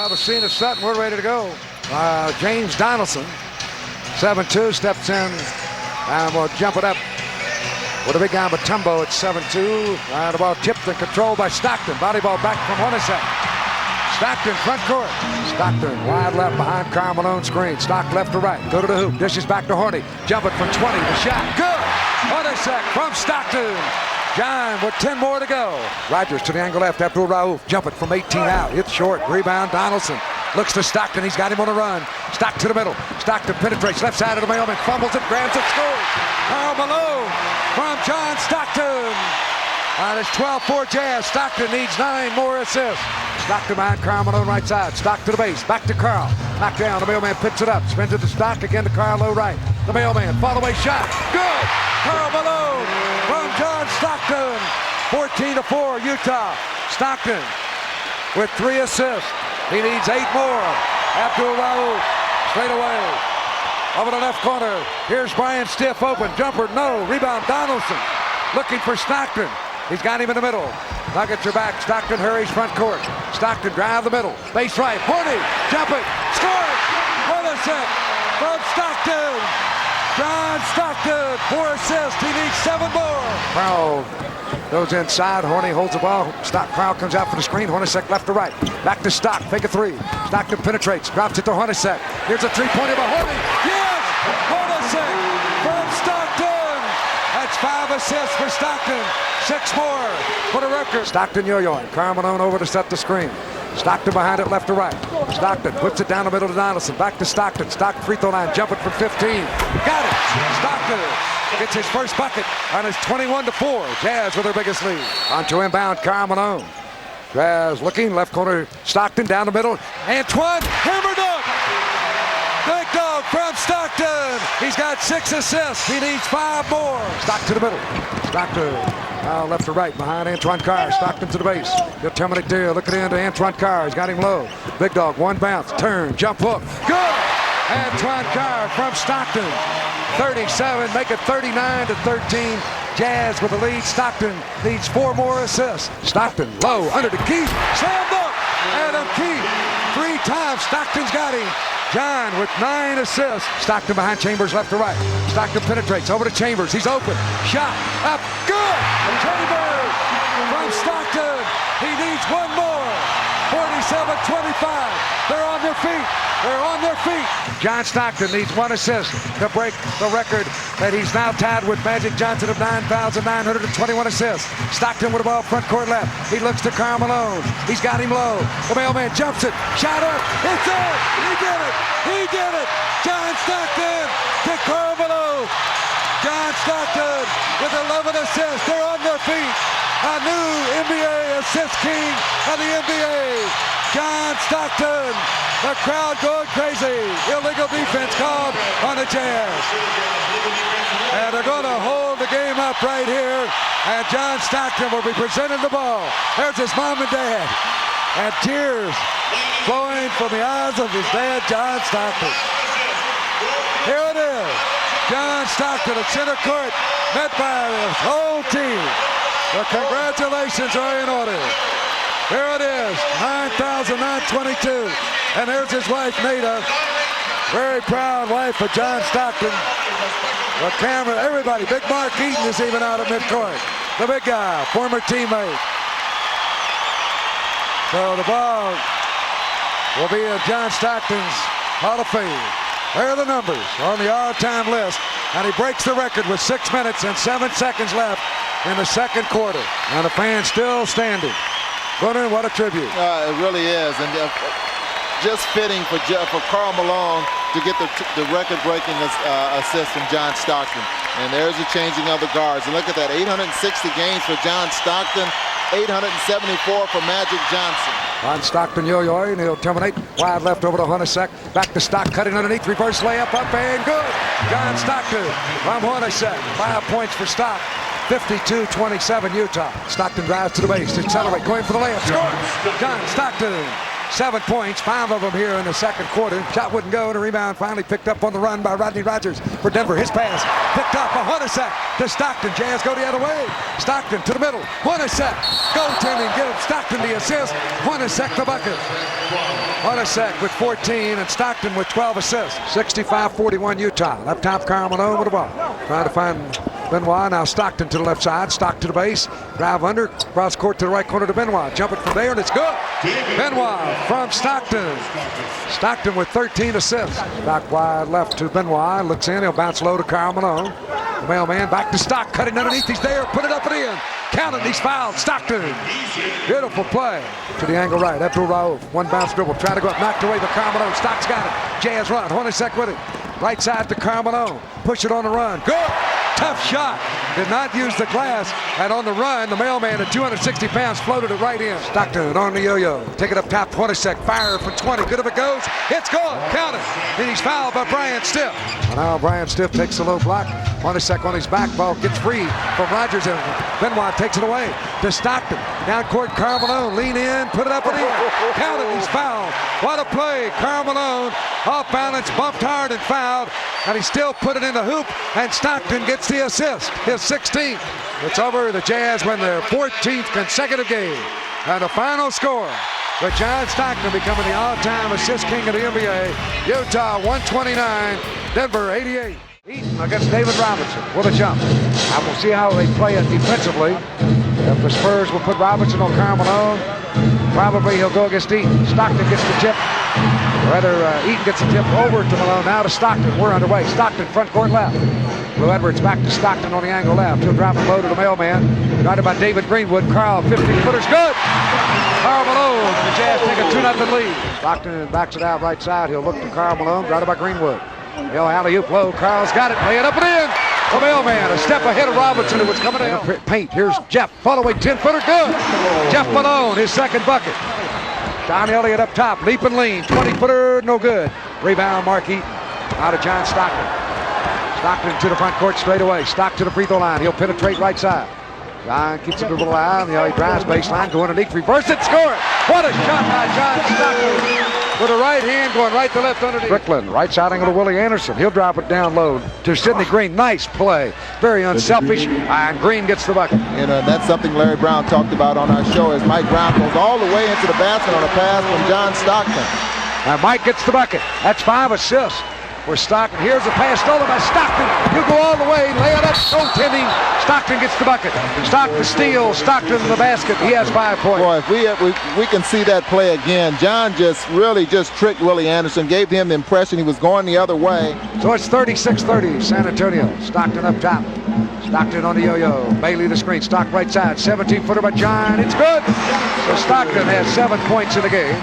the scene is set and we're ready to go. James Donaldson, 7'2", steps in and will jump it up with a big guy Matumbo at 7'2". The ball tipped and controlled by Stockton. Body ball back from Hornacek. Stockton front court. Stockton wide left behind Karl Malone screen. Stock left to right. Go to the hoop. Dishes back to Horny. Jump it from 20. The shot. Good. Hornacek from Stockton. John with 10 more to go. Rogers to the angle left after Raouf. Jump it from 18 out. Hits short. Rebound Donaldson. Looks to Stockton. He's got him on the run. Stock to the middle. Stockton penetrates left side of the mailman. Fumbles it. Grabs it. Scores. Karl Malone from John Stockton. It's 12-4 Jazz. Stockton needs 9 more assists. Stockton behind Karl Malone right side. Stock to the base. Back to Karl. Knocked down. The mailman picks it up. Spins it to Stock. Again to Karl low right. The mailman. Fall away shot. Good. Karl Malone from John Stockton. 14-4 Utah. Stockton with 3 assists. He needs 8 more. Abdul Raouf straight away. Over the left corner. Here's Brian Stiff open. Jumper no. Rebound Donaldson. Looking for Stockton. He's got him in the middle. Nuggets are back. Stockton hurries front court. Stockton drive the middle. Base right. Horny. Jump it. Score it. Hornacek from Stockton. John Stockton. 4 assists. He needs 7 more. Crowd goes inside. Horny holds the ball. Crowd comes out for the screen. Hornacek left to right. Back to Stock. Fake a 3. Stockton penetrates. Drops it to Hornacek. Here's a 3-pointer by Horny. Yes! Hornacek from Stockton. That's 5 assists for Stockton. 6 more for the record. Stockton yo-yoing. Karl Malone over to set the screen. Stockton behind it left to right. Stockton puts it down the middle to Donaldson. Back to Stockton. Stockton free throw line. Jumping from 15. Got it. Stockton gets his first bucket and it's 21-4. Jazz with their biggest lead. On to inbound Karl Malone. Jazz looking left corner. Stockton down the middle. Antoine hammered up. Big dog from Stockton. He's got 6 assists. He needs 5 more. Stock to the middle. Stockton left to right behind Antoine Carr. Stockton to the base. He'll terminate there. Looking into Antoine Carr. He's got him low. Big dog. 1 bounce. Turn. Jump hook. Good. Antoine Carr from Stockton. 37. Make it 39-13. Jazz with the lead. Stockton needs 4 more assists. Stockton low under the key. Slammed up. Adam Key. 3 times. Stockton's got him. John with 9 assists. Stockton behind Chambers left to right. Stockton penetrates over to Chambers. He's open. Shot up. Good. Chambers from Stockton. He needs 1 more. 47-25. They're on their feet. They're on their feet. John Stockton needs 1 assist to break the record that he's now tied with Magic Johnson of 9,921 assists. Stockton with the ball front court left. He looks to Karl Malone. He's got him low. The mailman jumps it. Shot up. It's in. He did it. He did it. John Stockton to Karl Malone. John Stockton with 11 assists. They're on their feet. A new NBA assist king of the NBA. John Stockton. The crowd going crazy. Illegal defense called on the Jazz. And they're going to hold the game up right here. And John Stockton will be presenting the ball. There's his mom and dad. And tears flowing from the eyes of his dad, John Stockton. Here it is. John Stockton at center court, met by the whole team. The congratulations are in order. Here it is, 9,922. And there's his wife, Nada. Very proud wife of John Stockton. The camera, everybody. Big Mark Eaton is even out of midcourt. The big guy, former teammate. So the ball will be in John Stockton's Hall of Fame. There are the numbers on the all-time list. And he breaks the record with 6 minutes and 7 seconds left in the second quarter. And the fans still standing. Gunnar, what a tribute. It really is. And just fitting for Karl Malone to get the record-breaking assist from John Stockton. And there's a changing of the guards. And look at that, 860 games for John Stockton, 874 for Magic Johnson. On Stockton yo-yo, and he'll terminate. Wide left over to Hornacek. Back to Stock, cutting underneath. Reverse layup up and good. John Stockton from Hornacek. 5 points for Stock. 52-27 Utah. Stockton drives to the base. Accelerate, going for the layup. Score! John Stockton. 7 points, 5 of them here in the second quarter. Shot wouldn't go, and a rebound finally picked up on the run by Rodney Rogers for Denver. His pass picked up by Hornacek to Stockton. Jazz go the other way. Stockton to the middle. Hornacek goaltending, give Stockton the assist. Hornacek the bucket. Hornacek with 14 and Stockton with 12 assists. 65-41 Utah. Up top, Karl Malone with the ball. Trying to find Benoit. Now Stockton to the left side. Stock to the base. Drive under. Cross court to the right corner to Benoit. Jumping from there and it's good. Benoit from Stockton. Stockton with 13 assists. Stock wide left to Benoit. Looks in. He'll bounce low to Karl Malone. The mailman back to Stock. Cutting underneath. He's there. Put it up and in. Count it. He's fouled. Stockton. Beautiful play. To the angle right. Abdul Rauf. One bounce dribble. Trying to go up. Knocked away by Karl Malone. Stock's got it. Jazz run. Hornacek with it. Right side to Karl Malone. Push it on the run. Good. Tough shot. Did not use the glass. And on the run, the mailman at 260 pounds floated it right in. Stockton on the yo-yo. Take it up top. Hornacek. Fire for 20. Good if it goes. It's good. Count it. And he's fouled by Brian Stiff. And now Brian Stiff takes the low block. Hornacek on his back. Ball gets free from Rogers. And Benoit takes it away to Stockton. Down court, Karl Malone. Lean in. Put it up and in. Count it. He's fouled. What a play. Karl Malone off balance. Bumped hard and fouled. And he still put it in the hoop. And Stockton gets the assist. His 16th. It's over. The Jazz win their 14th consecutive game. And the final score, with John Stockton becoming the all-time assist king of the NBA. Utah 129, Denver 88. Eaton against David Robinson with a jump. I will see how they play it defensively. If the Spurs will put Robinson on Karl Malone, probably he'll go against Eaton. Stockton gets the tip. Rather, Eaton gets the tip over to Malone. Now to Stockton. We're underway. Stockton front court left. Blue Edwards back to Stockton on the angle left. He'll drop it low to the mailman. Guarded by David Greenwood. Karl, 15-footers, good. Karl Malone. The Jazz take a 2-0 lead. Stockton backs it out right side. He'll look to Karl Malone. Guarded by Greenwood. He'll alley-oop low. Karl's got it. Lay it up and in. The mailman a step ahead of Robinson, who was coming down. Paint. Here's Jeff. Follow-away 10-footer, good. Jeff Malone, his second bucket. John Elliott up top. Leap and lean. 20-footer, no good. Rebound, Mark Eaton. Out of John Stockton. Stockton to the front court straight away. Stock to the free throw line. He'll penetrate right side. John keeps it to the line. He drives baseline, go underneath, reverse it, score it. What a shot by John Stockton. With a right hand going right to left underneath. Strickland, right side angle to Willie Anderson. He'll drop it down low to Sidney Green. Nice play. Very unselfish. And Green gets the bucket. You know, that's something Larry Brown talked about on our show as Mike Brown goes all the way into the basket on a pass from John Stockton. And Mike gets the bucket. That's 5 assists. For Stockton. Here's a pass stolen by Stockton. He'll go all the way, lay it up, goaltending. Stockton gets the bucket. Stockton steals. Stockton in the basket. He has 5 points. Boy, if we can see that play again. John really tricked Willie Anderson, gave him the impression he was going the other way. So it's 36-30, San Antonio. Stockton up top. Stockton on the yo-yo. Bailey the screen. Stock right side. 17-footer by John. It's good. So Stockton has 7 points in the game.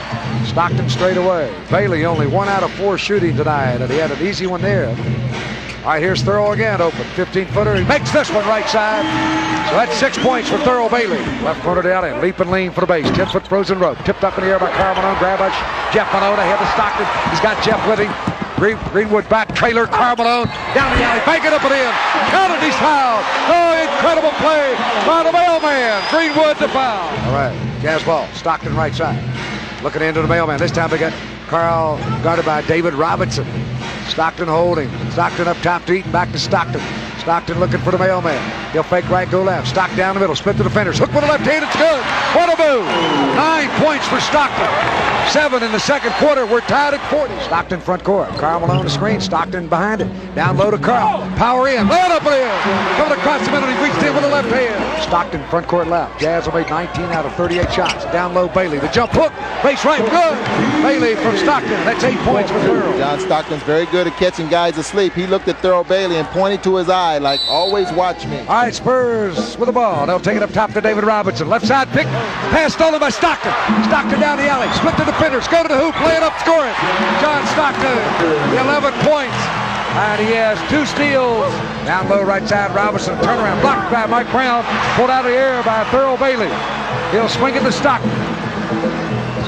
Stockton straight away. Bailey only 1 out of 4 shooting tonight, and he had an easy one there. All right, here's Thurl again, open. 15-footer. He makes this one right side. So that's 6 points for Thurl Bailey. Left corner down and leap and lean for the base. 10-foot frozen rope. Tipped up in the air by Karl Malone. Grab by Jeff Malone ahead of Stockton. He's got Jeff with him. Greenwood back, trailer, Karl Malone down the alley, bank it up and in. Counted, he's fouled. Oh, incredible play by the mailman. Greenwood to foul. All right, Jazz ball. Stockton right side. Looking into the mailman. This time they got Karl guarded by David Robinson. Stockton holding. Stockton up top to Eaton, back to Stockton. Stockton looking for the mailman. He'll fake right, go left. Stock down the middle, split the defenders. Hook with the left hand, it's good. What a move. 9 points for Stockton. 7 in the second quarter. We're tied at 40. Stockton front court. Karl Malone the screen. Stockton behind it. Down low to Karl. Power in. Lay it up and in. Coming across the middle. He reached in with the left hand. Stockton front court left. Jazz will make 19 out of 38 shots. Down low Bailey. The jump hook. Base right. Good. Bailey from Stockton. That's 8 points for Thurl. John Stockton's very good at catching guys asleep. He looked at Thurl Bailey and pointed to his eye like, always watch me. All right, Spurs with the ball. They'll take it up top to David Robinson. Left side pick. Pass stolen by Stockton. Stockton down the alley. Split the defenders. Go to the hoop. Play it up. Score it. John Stockton. 11 points. And he has 2 steals. Down low right side. Robinson. Turnaround. Blocked by Mike Brown. Pulled out of the air by Thurl Bailey. He'll swing it to Stockton.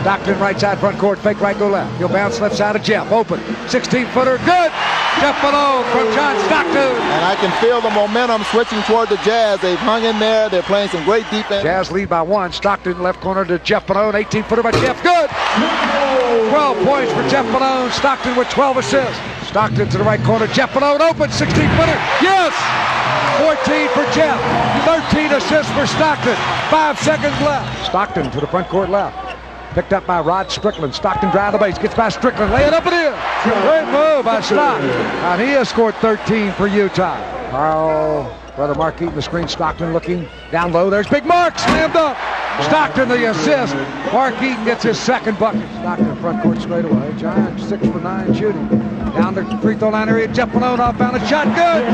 Stockton right side front court. Fake right, go left. He'll bounce left side of Jeff. Open. 16-footer. Good. Jeff Malone from John Stockton. And I can feel the momentum switching toward the Jazz. They've hung in there. They're playing some great defense. Jazz lead by 1. Stockton left corner to Jeff Malone. 18-footer by Jeff. Good. 12 points for Jeff Malone. Stockton with 12 assists. Stockton to the right corner. Jeff Malone open. 16-footer. Yes. 14 for Jeff. 13 assists for Stockton. 5 seconds left. Stockton to the front court left. Picked up by Rod Strickland. Stockton drive the base. Gets by Strickland. Lay it up and in. Great move by Stockton. And he has scored 13 for Utah. Carl, brother Mark Eaton, the screen. Stockton looking down low. There's Big Mark. Slammed up. Stockton the assist. Mark Eaton gets his second bucket. Stockton front court straight away. Giants 6 for 9 shooting. Down the free throw line area. Jeff Malone outbound a shot. Good.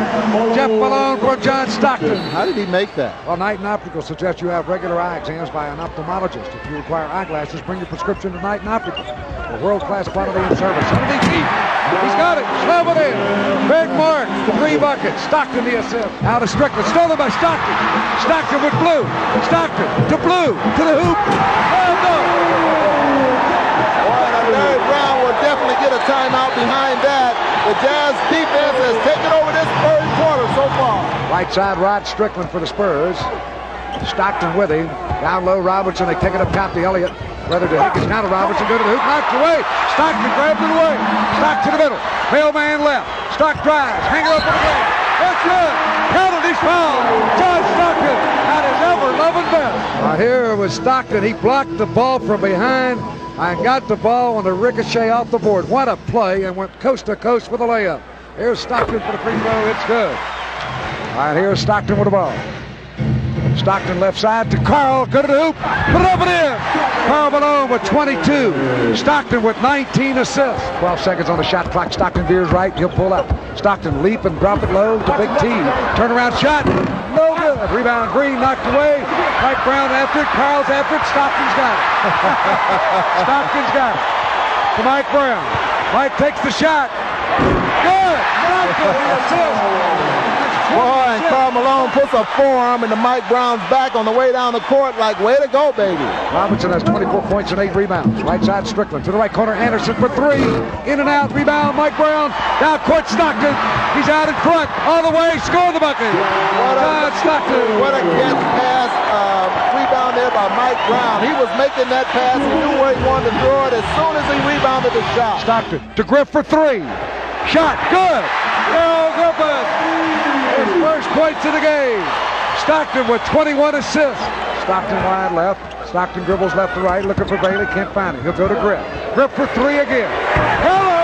Jeff Malone for John Stockton. How did he make that? Well, Knight and Optical suggests you have regular eye exams by an ophthalmologist. If you require eyeglasses, bring your prescription to Knight and Optical. For world-class quality and service. Underneath deep. He's got it. Slab it in. Big Mark. 3 buckets. Stockton the assist. Out of Strickland. Stolen by Stockton. Stockton with blue. Stockton to blue. To the hoop. Oh, no. Boy, and Larry Brown will definitely get a timeout behind that. The Jazz defense has taken over this third quarter so far. Right side, Rod Strickland for the Spurs. Stockton with him. Down low, Robertson. They take it up top to Elliott. Whether to Higgins, down to Robertson. Go to the hoop. Knocked away. Stockton grabs it away. Stock to the middle. Mailman left. Stock drives. Hanger up on the ground. That's good. Penalty's foul. John Stockton at his ever-loving best. Here was Stockton. He blocked the ball from behind and got the ball on the ricochet off the board. What a play, and went coast to coast with a layup. Here's Stockton for the free throw. It's good. All right, here's Stockton with the ball. Stockton left side to Carl. Go to the hoop. Put it up and in. Carl Malone with 22. Stockton with 19 assists. 12 seconds on the shot clock. Stockton veers right. He'll pull up. Stockton leap and drop it low to Big T. Turnaround shot. No good. Rebound Green knocked away. Mike Brown after it. Carl's after it. Stockton's got it. Stockton's got it. To Mike Brown. Mike takes the shot. Good. Stockton the assist. Boy, and Carl Malone puts a forearm into Mike Brown's back on the way down the court like, way to go, baby. Robinson has 24 points and 8 rebounds. Right side, Strickland. To the right corner, Anderson for 3. In and out, rebound, Mike Brown. Down court, Stockton. He's out in front, all the way, score the bucket. John Stockton. What a catch pass, rebound there by Mike Brown. He was making that pass. He knew where he wanted to throw it as soon as he rebounded the shot. Stockton to Griff for 3. Shot, good. Earl Griffin. His first points of the game. Stockton with 21 assists. Stockton wide left. Stockton dribbles left to right, looking for Bailey. Can't find it. He'll go to Griff. Griff for 3 again. Hello!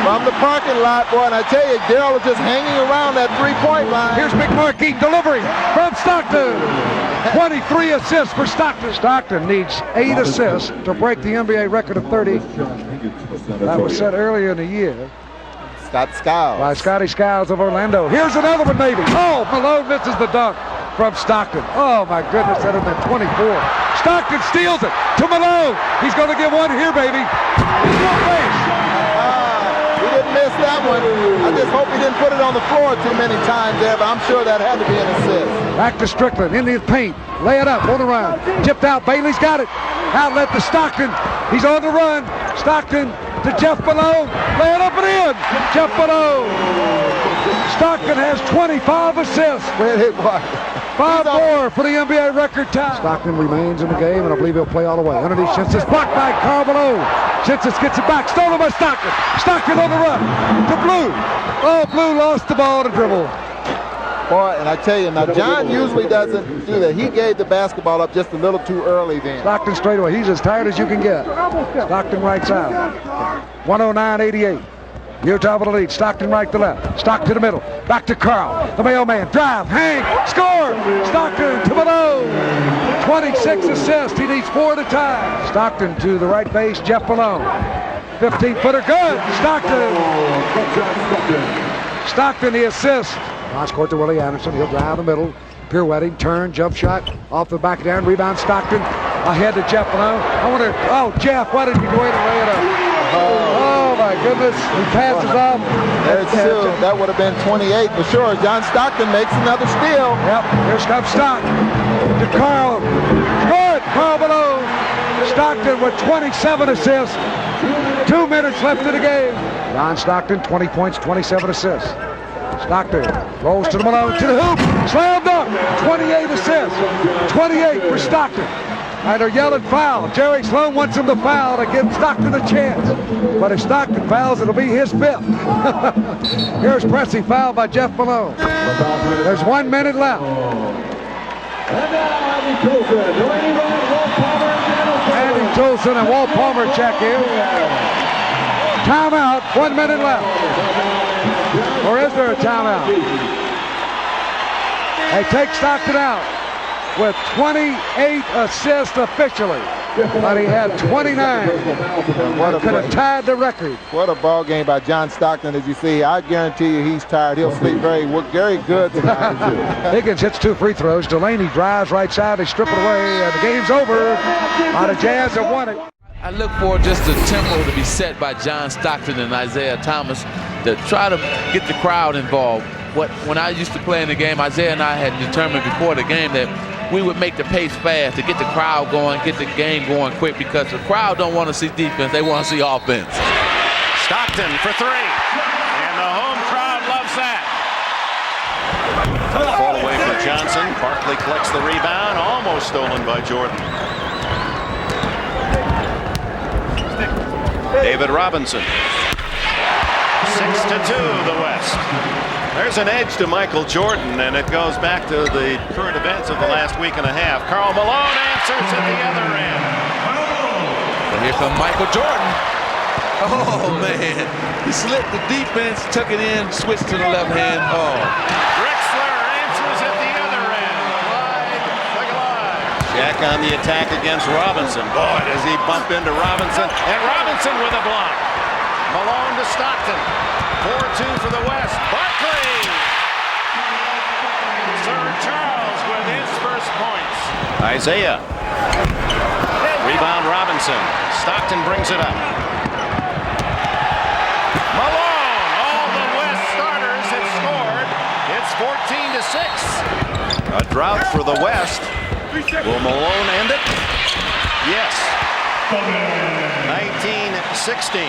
From the parking lot, boy, and I tell you, Darryl is just hanging around that three-point line. Here's Big Mark Eaton delivery from Stockton. 23 assists for Stockton. Stockton needs 8 assists to break the NBA record of 30. That was set earlier in the year. Scott Skiles. By Scotty Skiles of Orlando. Here's another one, maybe. Oh, Malone misses the dunk from Stockton. Oh, my goodness, that would have been 24. Stockton steals it to Malone. He's going to get one here, baby. He didn't miss that one. I just hope he didn't put it on the floor too many times there, but I'm sure that had to be an assist. Back to Strickland in the paint. Lay it up on the run. Tipped out. Bailey's got it. Outlet to Stockton. He's on the run. Stockton to Jeff Malone. Lay it up and in. Jeff Malone. Stockton has 25 assists. Well, it was. 5 more for the NBA record time. Stockton remains in the game, and I believe he'll play all the way. Underneath Shinsis, blocked by Carl Malone. Shinsis gets it back, stolen by Stockton. Stockton on the run to Blue. Oh, Blue lost the ball to dribble. Boy, and I tell you, now John usually doesn't do that. He gave the basketball up just a little too early then. Stockton straight away. He's as tired as you can get. Stockton right side. 109-88. Utah with the lead. Stockton right to left. Stock to the middle. Back to Carl. The mailman. Drive. Hang. Score. Stockton to Malone. 26 assists. He needs 4 to tie. Stockton to the right base. Jeff Malone. 15-footer. Good. Stockton. Stockton the assist. Cross court to Willie Anderson. He'll drive the middle. Pirouetting. Turn. Jump shot. Off the back down. Rebound. Stockton. Ahead to Jeff Malone. I wonder. Oh, Jeff. Why didn't you go in and lay it up? Oh, my goodness. He passes off. There's 2. That would have been 28 for sure. John Stockton makes another steal. Yep. Here's comes Stockton. To Carl. Good. Carl Malone. Stockton with 27 assists. 2 minutes left in the game. John Stockton, 20 points, 27 assists. Stockton rolls to the Malone, to the hoop. Slam dunk. 28 assists. 28 for Stockton. And they're yelling foul. Jerry Sloan wants him to foul to give Stockton a chance. But if Stockton fouls, it'll be his 5th. Here's Pressey fouled by Jeff Malone. There's 1 minute left. Andy Tolson and Walt Palmer check in. Timeout, 1 minute left. Or is there a timeout? They take Stockton out with 28 assists officially, but he had 29. Could have tied the record. What a ball game by John Stockton. As you see, I guarantee you he's tired. He'll sleep very good tonight. Higgins hits 2 free throws. Delaney drives right side. They strip it away, and the game's over. The Jazz have won it. I look for just the tempo to be set by John Stockton and Isaiah Thomas to try to get the crowd involved. When I used to play in the game, Isaiah and I had determined before the game that we would make the pace fast to get the crowd going, get the game going quick, because the crowd don't want to see defense, they want to see offense. Stockton for 3, and the home crowd loves that. Fall away for Johnson. Barkley collects the rebound, almost stolen by Jordan. David Robinson. 6-2 the West. There's an edge to Michael Jordan, and it goes back to the current events of the last week and a half. Karl Malone answers at the other end. And here comes Michael Jordan. Oh, man. He slipped the defense, took it in, switched to the left hand. Oh. Drexler answers at the other end. Like alive. Jack on the attack against Robinson. Boy, does he bump into Robinson. And Robinson with a block. Malone to Stockton. 4-2 for the West. Barkley! Sir Charles with his first points. Isaiah. Rebound Robinson. Stockton brings it up. Malone! All the West starters have scored. It's 14-6. A drought for the West. Will Malone end it? Yes. 19-16.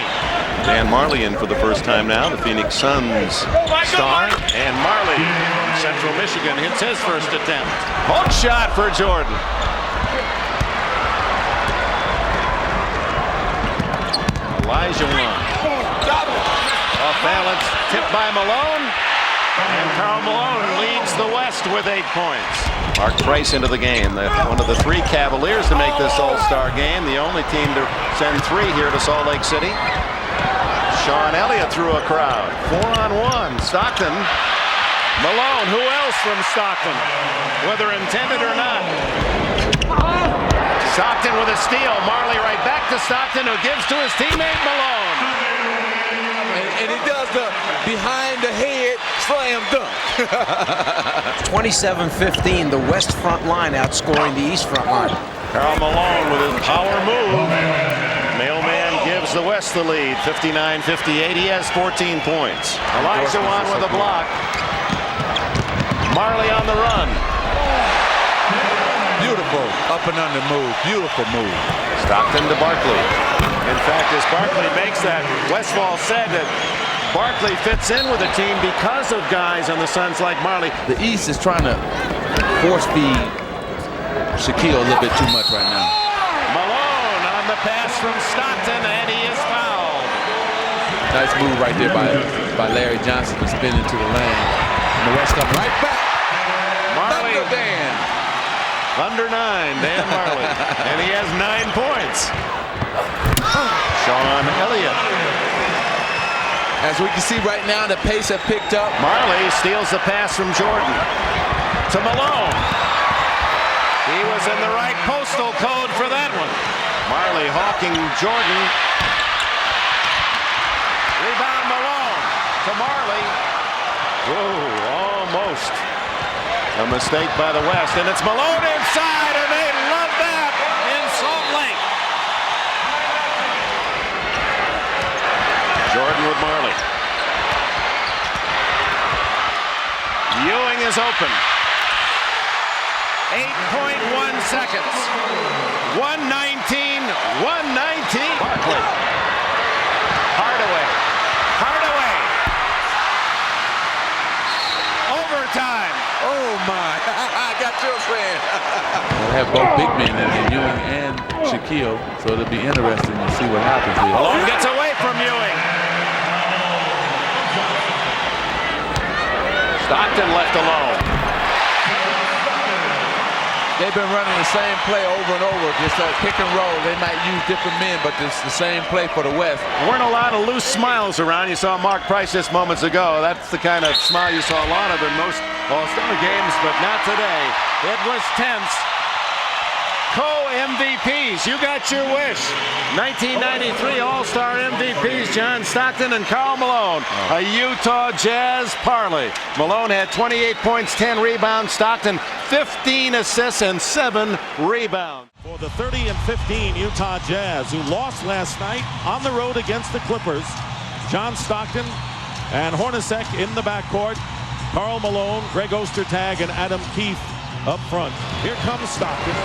Dan Marley in for the first time now, the Phoenix Suns star. And Marley from Central Michigan hits his first attempt. Hook shot for Jordan. Elijah Wan. Off balance, tipped by Malone. And Karl Malone leads the West with 8 points. Mark Price into the game, one of the 3 Cavaliers to make this All-Star game, the only team to send 3 here to Salt Lake City. Sean Elliott through a crowd. 4-on-1. Stockton. Malone. Who else from Stockton? Whether intended or not. Stockton with a steal. Marley right back to Stockton, who gives to his teammate Malone. And he does the behind the head slam dunk. 27-15, the West front line outscoring the East front line. Karl Malone with his power move. Mailman gives the West the lead, 59-58. He has 14 points. Elijah Wan with a block. Marley on the run. Beautiful up and under move. Beautiful move. Stockton to Barkley. In fact, as Barkley makes that, Westfall said that Barkley fits in with the team because of guys on the Suns like Marley. The East is trying to force feed Shaquille a little bit too much right now. Malone on the pass from Stockton, and he is fouled. Nice move right there by Larry Johnson to spin into the lane. And the West come right back. Marley. Under Dan Marley. And he has 9 points. Sean Elliott. As we can see right now, the pace have picked up. Marley steals the pass from Jordan to Malone. He was in the right postal code for that one. Marley hawking Jordan. Rebound Malone to Marley. Whoa, almost. A mistake by the West, and it's Malone inside, and they love that in Salt Lake. Jordan with Marley. Ewing is open. 8.1 seconds. 119. Barkley. Hardaway. Overtime. Oh my, I got your friend. We'll have both big men in there, Ewing and Shaquille, so it'll be interesting to see what happens here. Malone gets away from Ewing. Stockton left alone. They've been running the same play over and over, just a pick and roll. They might use different men, but it's the same play for the West. There weren't a lot of loose smiles around. You saw Mark Price just moments ago. That's the kind of smile you saw a lot of in most All-Star games, but not today. It was tense. Co-MVPs, you got your wish. 1993 All-Star MVPs, John Stockton and Karl Malone. A Utah Jazz parlay. Malone had 28 points, 10 rebounds. Stockton, 15 assists and 7 rebounds. For the 30-15 Utah Jazz, who lost last night on the road against the Clippers. John Stockton and Hornacek in the backcourt. Karl Malone, Greg Ostertag, and Adam Keefe up front. Here comes Stockton.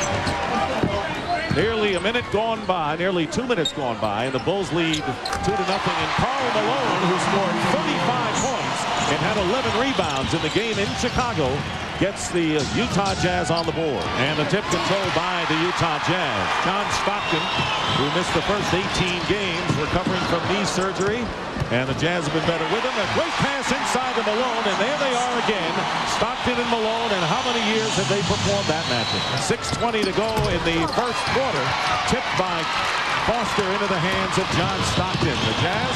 Nearly a minute gone by, nearly 2 minutes gone by, and the Bulls lead 2-0. And Karl Malone, who scored 35 points and had 11 rebounds in the game in Chicago, gets the Utah Jazz on the board. And the tip controlled by the Utah Jazz. John Stockton, who missed the first 18 games, recovering from knee surgery. And the Jazz have been better with him. A great pass inside to Malone, and there they are again. Stockton and Malone, and how many years have they performed that matchup? 6:20 to go in the first quarter. Tipped by Foster into the hands of John Stockton. The Jazz,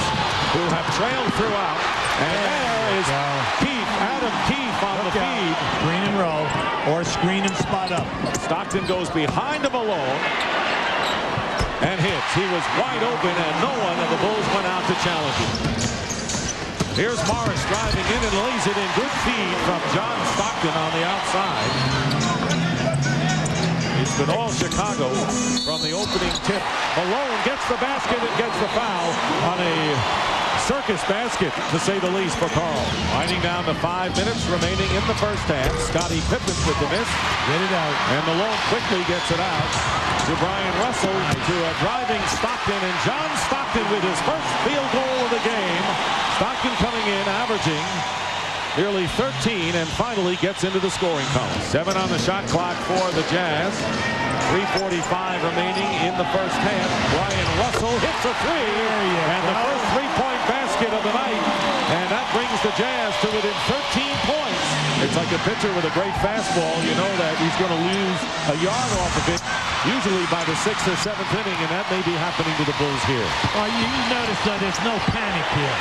who have trailed throughout. And there is Keefe, Adam Keefe on the feed. Screen and roll, or screen and spot up. Stockton goes behind to Malone. And hits. He was wide open, and no one of the Bulls went out to challenge him. Here's Morris driving in and lays it in. Good feed from John Stockton on the outside. It's been all Chicago from the opening tip. Malone gets the basket and gets the foul on a circus basket, to say the least, for Karl. Winding down to 5 minutes remaining in the first half. Scottie Pippen with the miss. Get it out. And Malone quickly gets it out to Brian Russell, to a driving Stockton, and John Stockton with his first field goal of the game. Stockton coming in, averaging nearly 13, and finally gets into the scoring column. 7 on the shot clock for the Jazz. 3:45 remaining in the first half. Brian Russell hits a three, and the first three-point basket of the night. And that brings the Jazz to within 13 points. It's like a pitcher with a great fastball. You know that he's going to lose a yard off of it, usually by the 6th or 7th inning, and that may be happening to the Bulls here. Oh, you notice that there's no panic here.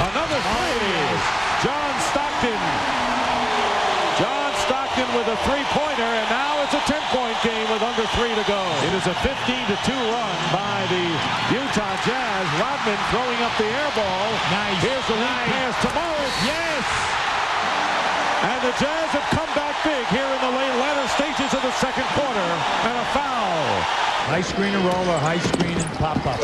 Another three. John Stockton. John Stockton with a three-pointer, and now it's a 10-point game with under 3 to go. It is a 15-2 run by the Utah Jazz. Rodman throwing up the air ball. Nice. Here's the lead pass to Morris. Yes! And the Jazz have come back big here in the latter stages of the second quarter. And a foul. High screen and roll, or high screen and pop up.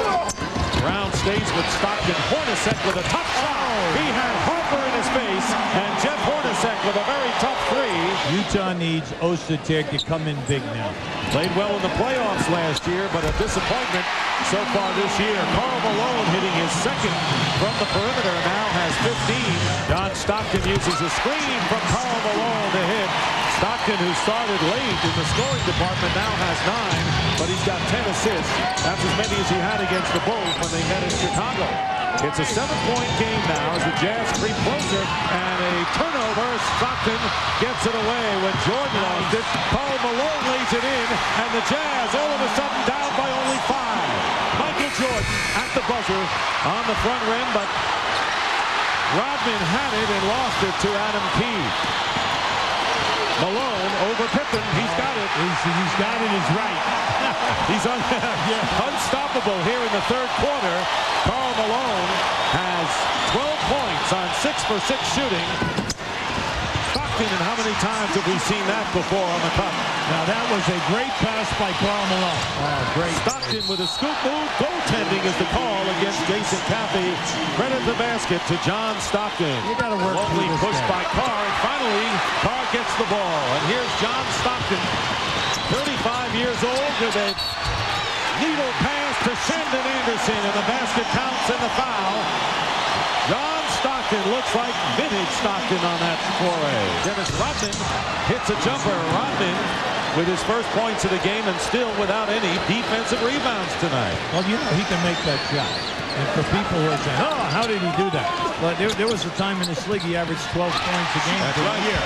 Brown stays with Stockton. Hornacek with a tough shot. He had Harper in his face, and Jeff Hornacek with a very tough three. Utah needs Ostertag to come in big now. Played well in the playoffs last year, but a disappointment so far this year. Karl Malone hitting his second from the perimeter, now has 15. John Stockton uses a screen from Karl Malone to hit. Stockton, who started late in the scoring department, now has 9, but he's got 10 assists. That's as many as he had against the Bulls when they met in Chicago. It's a 7-point game now as the Jazz creep closer, and a turnover. Stockton gets it away when Jordan lost it. Karl Malone lays it in, and the Jazz all of a sudden down by only 5. Michael Jordan at the buzzer on the front rim, but Rodman had it and lost it to Adam Keefe. Malone over Pippen. He's got it. He's got it. He's right. He's unstoppable here in the third quarter. Karl Malone has 12 points on 6 for 6 shooting. Stockton, and how many times have we seen that before on the cup? Now that was a great pass by Karl Malone. Oh, great. Stockton with a scoop move. Goaltending is the call against Jason Caffey. Credit the basket to John Stockton. You got to work Lonely pushed by Carr, and finally Carr gets the ball. And here's John Stockton, 35 years old, with a needle pass to Shandon Anderson, and the basket counts and the foul. John Stockton looks like vintage Stockton on that foray. Dennis Rodman hits a jumper. Rodman with his first points of the game and still without any defensive rebounds tonight. Well, you know he can make that shot. And for people who are saying, oh, how did he do that? Well, there was a time in this league he averaged 12 points a game. That's for right. the year.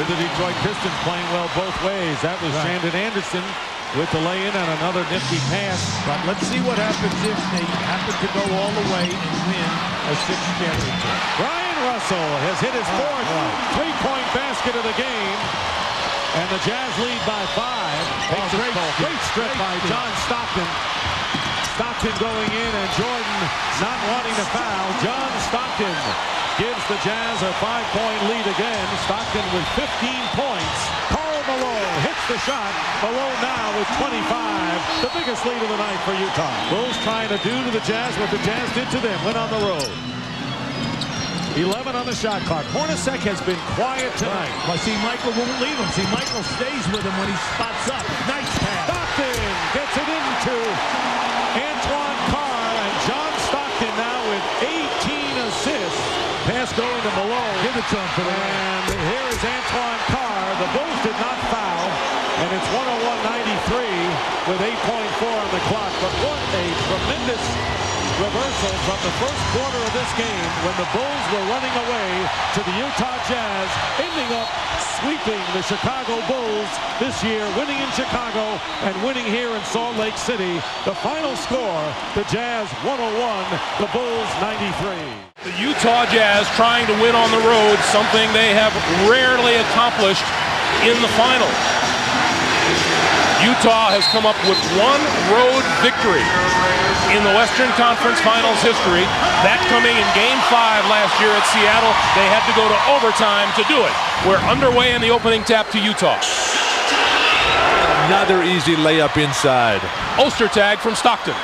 With the Detroit Pistons playing well both ways. That was Shandon Anderson with the lay-in and another nifty pass. But let's see what happens if they happen to go all the way and win a sixth championship. Brian Russell has hit his fourth three-point basket of the game. And the Jazz lead by 5. Great strip by John Stockton. Stockton going in and Jordan not wanting to foul. John Stockton gives the Jazz a 5-point lead again. Stockton with 15 points. Karl Malone hits the shot. Malone now with 25. The biggest lead of the night for Utah. Bulls trying to do to the Jazz what the Jazz did to them. Went on the road. 11 on the shot clock. Hornacek has been quiet tonight. Well, see, Michael won't leave him. See, Michael stays with him when he spots up. Nice pass. Stockton gets it into Antoine Carr, and John Stockton now with 18 assists. Pass going to Malone. Give it to him for the And here is Antoine Carr. The Bulls did not foul, and it's 101-93 with 8.4 on the clock. But what a tremendous reversal from the first quarter of this game when the Bulls were running away to the Utah Jazz, ending up sweeping the Chicago Bulls this year, winning in Chicago and winning here in Salt Lake City. The final score, the Jazz 101, the Bulls 93. The Utah Jazz trying to win on the road, something they have rarely accomplished in the finals. Utah has come up with one road victory in the Western Conference Finals history. That coming in Game 5 last year at Seattle. They had to go to overtime to do it. We're underway in the opening tap to Utah. Another easy layup inside. Ostertag from Stockton.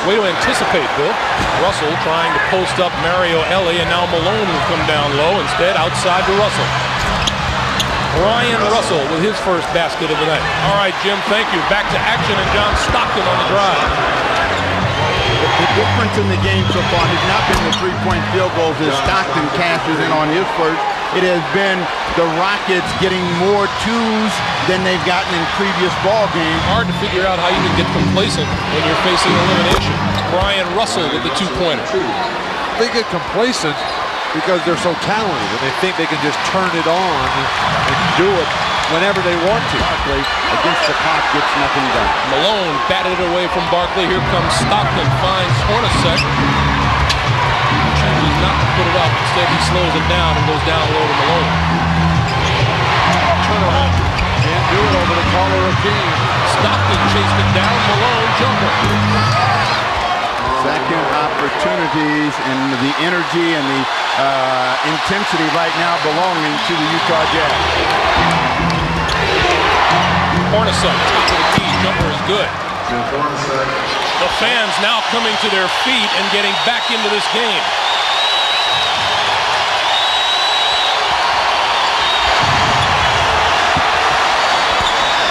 Way to anticipate, Bill. Russell trying to post up Mario Elie, and now Malone will come down low. Instead, outside to Russell. Brian Russell with his first basket of the night. All right, Jim, thank you. Back to action, and John Stockton on the drive. The difference in the game so far has not been the three-point field goals as Stockton cashes in on his first. It has been the Rockets getting more twos than they've gotten in previous ball games. Hard to figure out how you can get complacent when you're facing elimination. Brian Russell with the two-pointer. They get complacent because they're so talented and they think they can just turn it on and do it whenever they want to. Barkley against the clock gets nothing done. Malone batted it away from Barkley. Here comes Stockton, finds Hornacek. Chooses not to put it up. Instead, he slows it down and goes down low to Malone. Turnaround. Can't do it over the collar of game. Stockton chased it down. Malone jumper. Second opportunities and the energy and the intensity right now belonging to the Utah Jazz. Hornacek, top of the key, jumper is good. The fans now coming to their feet and getting back into this game.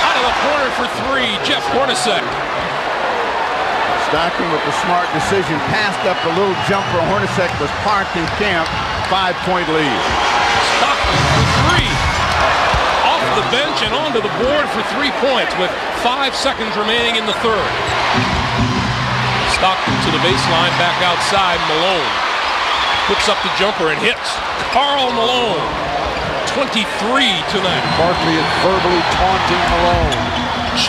Out of the corner for three, Jeff Hornacek. Stockton with the smart decision, passed up a little jumper. Hornacek was parked in camp. 5-point lead. Stockton for three. Off the bench and onto the board for 3 points with 5 seconds remaining in the third. Stockton to the baseline, back outside. Malone puts up the jumper and hits. Karl Malone, 23 tonight. Barkley is verbally taunting Malone.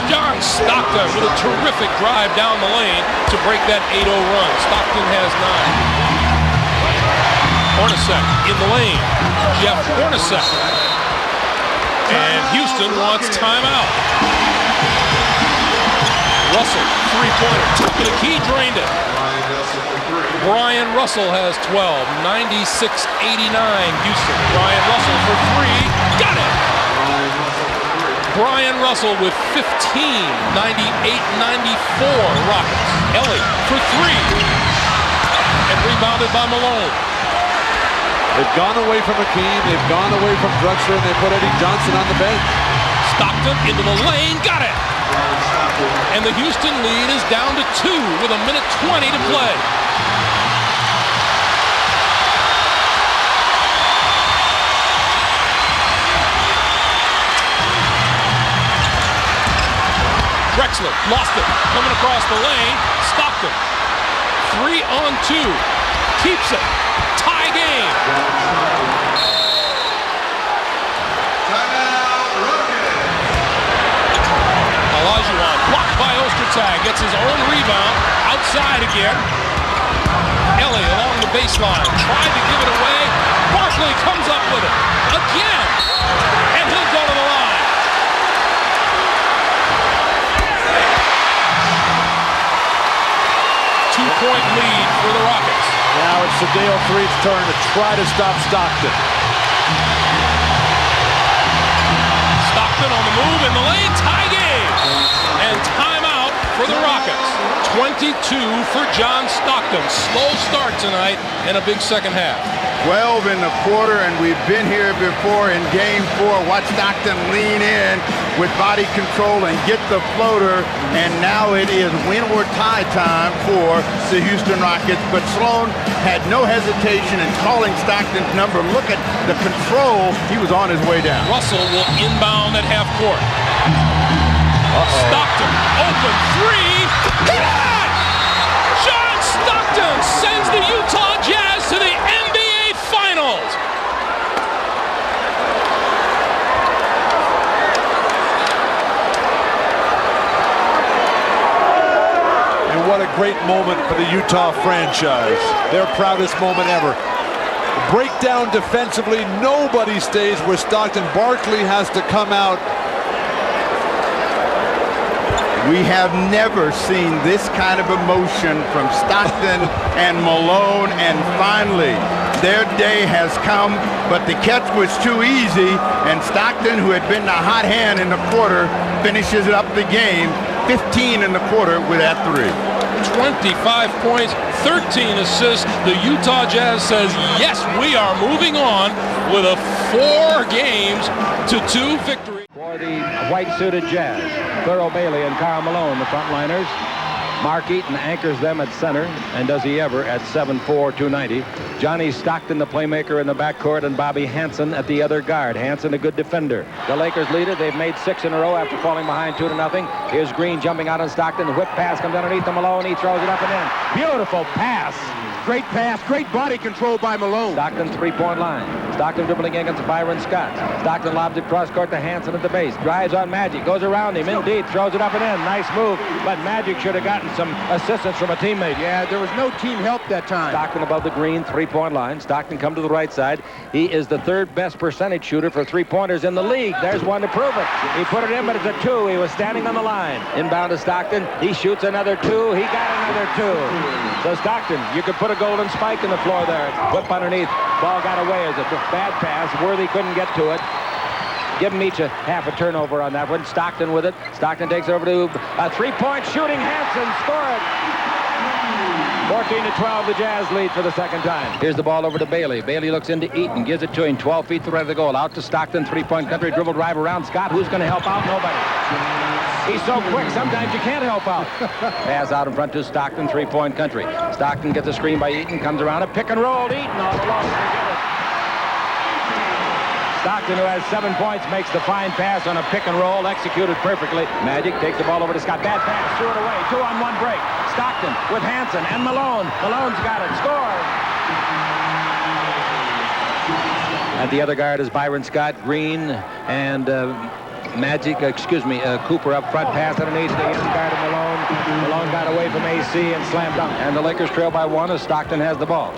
John Stockton with a terrific drive down the lane to break that 8-0 run. Stockton has 9. Hornacek in the lane. Jeff Hornacek. And Houston wants timeout. Russell, three-pointer, top of the key, drained it. Brian Russell has 12, 96-89 Houston. Brian Russell for three, got it! Brian Russell with 15, 98-94 Rockets. Elie for three, and rebounded by Malone. They've gone away from Hakeem, they've gone away from Drexler, and they put Eddie Johnson on the bench. Stockton into the lane, got it! And the Houston lead is down to 2 with 1:20 to play. Drexler lost it. Coming across the lane. Stockton. 3-on-2. Keeps it. Tie game. Olajuwon blocked by Ostertag. Gets his own rebound. Outside again. Ellie along the baseline. Tried to give it away. Barkley comes up with it. Again. And he'll go to the line. Two-point lead for the Rockets. Now it's Sedale Three's turn to try to stop Stockton. Stockton on the move in the lane. Tie game. And timeout for the Rockets. 22 for John Stockton. Slow start tonight and a big second half. 12 in the quarter, and we've been here before in game 4. Watch Stockton lean in with body control and get the floater, and now it is win or tie time for the Houston Rockets. But Sloan had no hesitation in calling Stockton's number. Look at the control. He was on his way down. Russell will inbound at half court. Stockton, open three. Hit it! John Stockton sends the Utah Jazz to the NBA Finals. And what a great moment for the Utah franchise. Their proudest moment ever. Breakdown defensively. Nobody stays with Stockton. Barkley has to come out. We have never seen this kind of emotion from Stockton and Malone, and finally their day has come, but the catch was too easy, and Stockton, who had been the hot hand in the quarter, finishes up the game. 15 in the quarter with that three. 25 points, 13 assists. The Utah Jazz says, yes, we are moving on with a 4-2 victory. For the white-suited Jazz, Thurl Bailey and Karl Malone, the frontliners. Mark Eaton anchors them at center, and does he ever, at 7'4", 290. Johnny Stockton, the playmaker in the backcourt, and Bobby Hansen at the other guard. Hansen, a good defender. The Lakers lead it. They've made 6 in a row after falling behind 2-0. Here's Green jumping out on Stockton. The whip pass comes underneath to Malone. He throws it up and in. Beautiful pass. Great pass. Great body control by Malone. Stockton, three-point line. Stockton dribbling against Byron Scott. Stockton lobs it cross-court to Hansen at the base. Drives on Magic. Goes around him. Indeed. Throws it up and in. Nice move. But Magic should have gotten some assistance from a teammate. Yeah, there was no team help that time. Stockton above the green, three-point line. Stockton come to the right side. He is the 3rd best percentage shooter for three-pointers in the league. There's one to prove it. He put it in, but it's a 2. He was standing on the line. Inbound to Stockton. He shoots another 2. He got another 2. So Stockton, you could put a golden spike in the floor there. Whip underneath. Ball got away as a bad pass. Worthy couldn't get to it. Give them each a half a turnover on that one. Stockton with it. Stockton takes it over to a three-point shooting. Hansen score it. 14-12, the Jazz lead for the second time. Here's the ball over to Bailey. Bailey looks into Eaton, gives it to him. 12 feet to the right of the goal. Out to Stockton, three-point country. Dribble drive around Scott. Who's going to help out? Nobody. He's so quick, sometimes you can't help out. Pass out in front to Stockton, three-point country. Stockton gets a screen by Eaton, comes around a pick and roll. Eaton all alone. Stockton, who has 7 points, makes the fine pass on a pick and roll, executed perfectly. Magic takes the ball over to Scott. Bad pass, threw it away. 2-on-1 break. Stockton with Hansen and Malone. Malone's got it. Score. At the other guard is Byron Scott, Green, and Cooper up front. Pass underneath the end guard of Malone. Malone got away from AC and slammed dunk. And the Lakers trail by 1 as Stockton has the ball.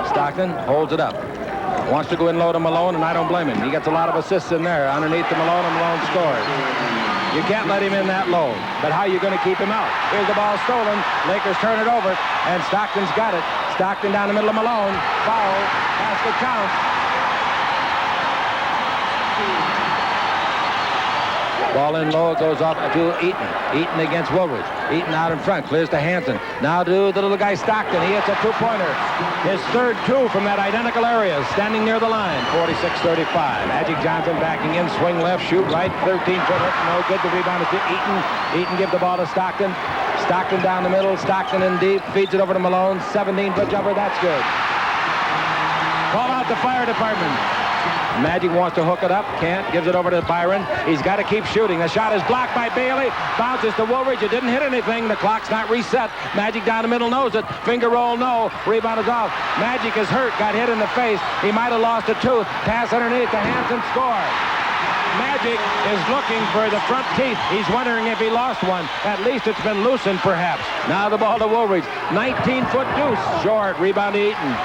Stockton holds it up. Wants to go in low to Malone, and I don't blame him. He gets a lot of assists in there. Underneath to Malone, and Malone scores. You can't let him in that low. But how are you going to keep him out? Here's the ball stolen. Lakers turn it over, and Stockton's got it. Stockton down the middle of Malone. Foul. Basket count. Ball in low, goes off to Eaton. Eaton against Woolridge. Eaton out in front, clears to Hansen. Now to the little guy Stockton. He hits a two-pointer. His 3rd 2 from that identical area, standing near the line. 46-35. Magic Johnson backing in, swing left, shoot right, 13-footer. No good. The rebound is to Eaton. Eaton give the ball to Stockton. Stockton down the middle. Stockton in deep. Feeds it over to Malone. 17-foot jumper. That's good. Call out the fire department. Magic wants to hook it up. Can't. Gives it over to Byron. He's got to keep shooting. The shot is blocked by Bailey. Bounces to Woolridge. It didn't hit anything. The clock's not reset. Magic down the middle knows it. Finger roll, no. Rebound is off. Magic is hurt. Got hit in the face. He might have lost a tooth. Pass underneath to Hansen. Score. Magic is looking for the front teeth. He's wondering if he lost one. At least it's been loosened, perhaps. Now the ball to Woolridge. 19-foot deuce. Short. Rebound to Eaton.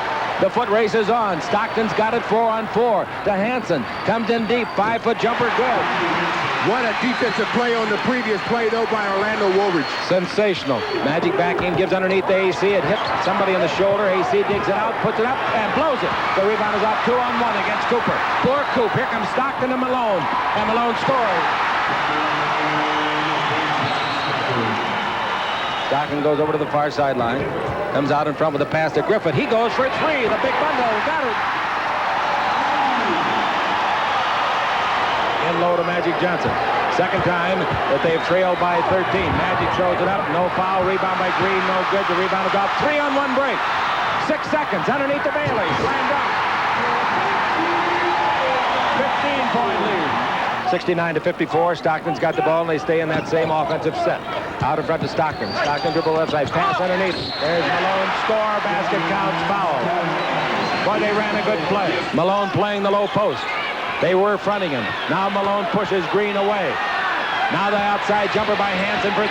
The foot race is on. Stockton's got it 4-on-4 to Hansen. Comes in deep. 5-foot jumper. Good. What a defensive play on the previous play, though, by Orlando Woolridge. Sensational. Magic back in, gives underneath the AC. It hits somebody in the shoulder. AC digs it out, puts it up, and blows it. The rebound is off 2-on-1 against Cooper. For Coop. Here comes Stockton and Malone. And Malone scores. Stockton goes over to the far sideline. Comes out in front with a pass to Griffith. He goes for 3. The big bundle. Got it. In low to Magic Johnson. Second time that they've trailed by 13. Magic throws it up. No foul. Rebound by Green. No good. The rebound is off. 3-on-1 break. 6 seconds underneath the Bailey. Slam dunk. 15-point lead. 69-54. Stockton's got the ball, and they stay in that same offensive set. Out in front to Stockton. Stockton dribble left side. Pass underneath. There's Malone. Score. Basket counts. Foul. Boy, they ran a good play. Malone playing the low post. They were fronting him. Now Malone pushes Green away. Now the outside jumper by Hansen for 3.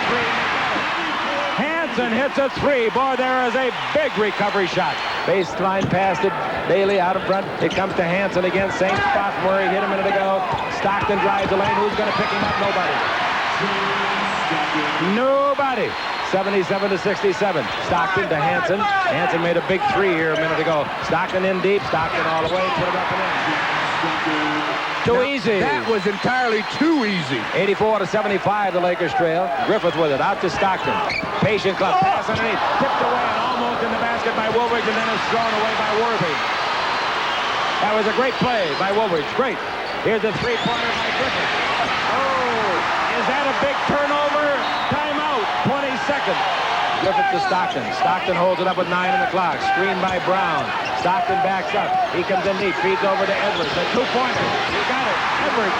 Hansen hits a 3. Boy, there is a big recovery shot. Baseline pass to Bailey out in front. It comes to Hansen again. Same spot where he hit a minute ago. Stockton drives the lane. Who's going to pick him up? Nobody. Nobody. 77-67. Stockton to Hansen. Hansen made a big 3 here a minute ago. Stockton in deep. Stockton all the way. Put it up and in. Too easy. That was entirely too easy. 84-75, the Lakers trail. Griffith with it, out to Stockton. Patient club, pass underneath, tipped away and almost in the basket by Woolridge, and then is thrown away by Worthy. That was a great play by Woolridge, great. Here's the three-pointer by Griffith. Oh, is that a big turnover? Timeout, 20 seconds. Griffith to Stockton. Stockton holds it up with 9 on the clock. Screen by Brown. Stockton backs up. He comes in deep. Feeds over to Edwards. A 2-pointer. He got it. Edwards.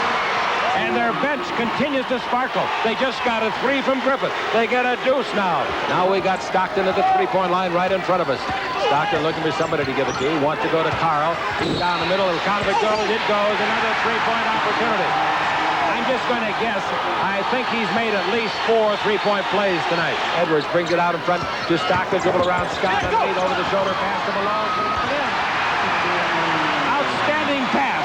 And their bench continues to sparkle. They just got a 3 from Griffith. They get a deuce now. Now we got Stockton at the 3-point line right in front of us. Stockton looking for somebody to give it to. He wants to go to Carl. He's down the middle. The count of it goes. It goes. Another 3-point opportunity. I'm just going to guess. I think he's made at least 4 3-point plays tonight. Edwards brings it out in front to Stockton. Dribble around Scott. Underneath over the shoulder. Pass to Malone. Outstanding pass.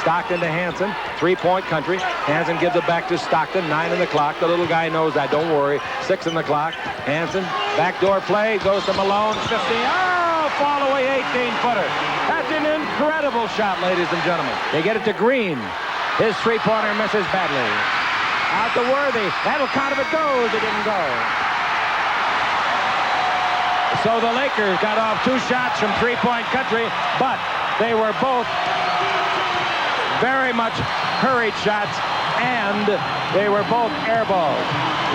Stockton to Hansen. 3-point country. Hansen gives it back to Stockton. 9 on the clock. The little guy knows that. Don't worry. 6 on the clock. Hansen. Backdoor play. Goes to Malone. 50. Oh, fall away 18-footer. That's an incredible shot, ladies and gentlemen. They get it to Green. His 3-pointer misses badly. Out to Worthy. That'll count if it goes. It didn't go. So the Lakers got off 2 shots from 3-point country, but they were both very much hurried shots, and they were both air balls.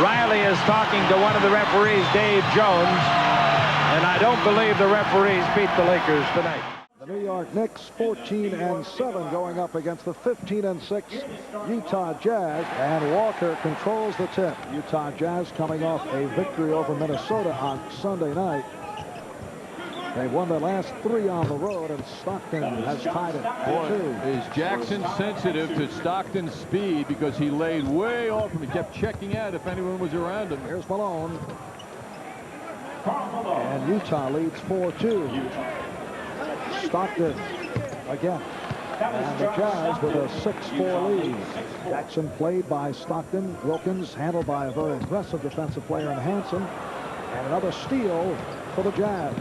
Riley is talking to one of the referees, Dave Jones, and I don't believe the referees beat the Lakers tonight. The New York Knicks 14-7 going up against the 15-6 Utah Jazz, and Walker controls the tip. Utah Jazz coming off a victory over Minnesota on Sunday night. They've won their last 3 on the road, and Stockton has tied it at 2. Is Jackson sensitive to Stockton's speed because he laid way off and he kept checking out if anyone was around him. Here's Malone. And Utah leads 4-2. Stockton again. And the Jazz with a 6-4 lead. Jackson played by Stockton. Wilkins handled by a very aggressive defensive player in Hansen. And another steal for the Jazz.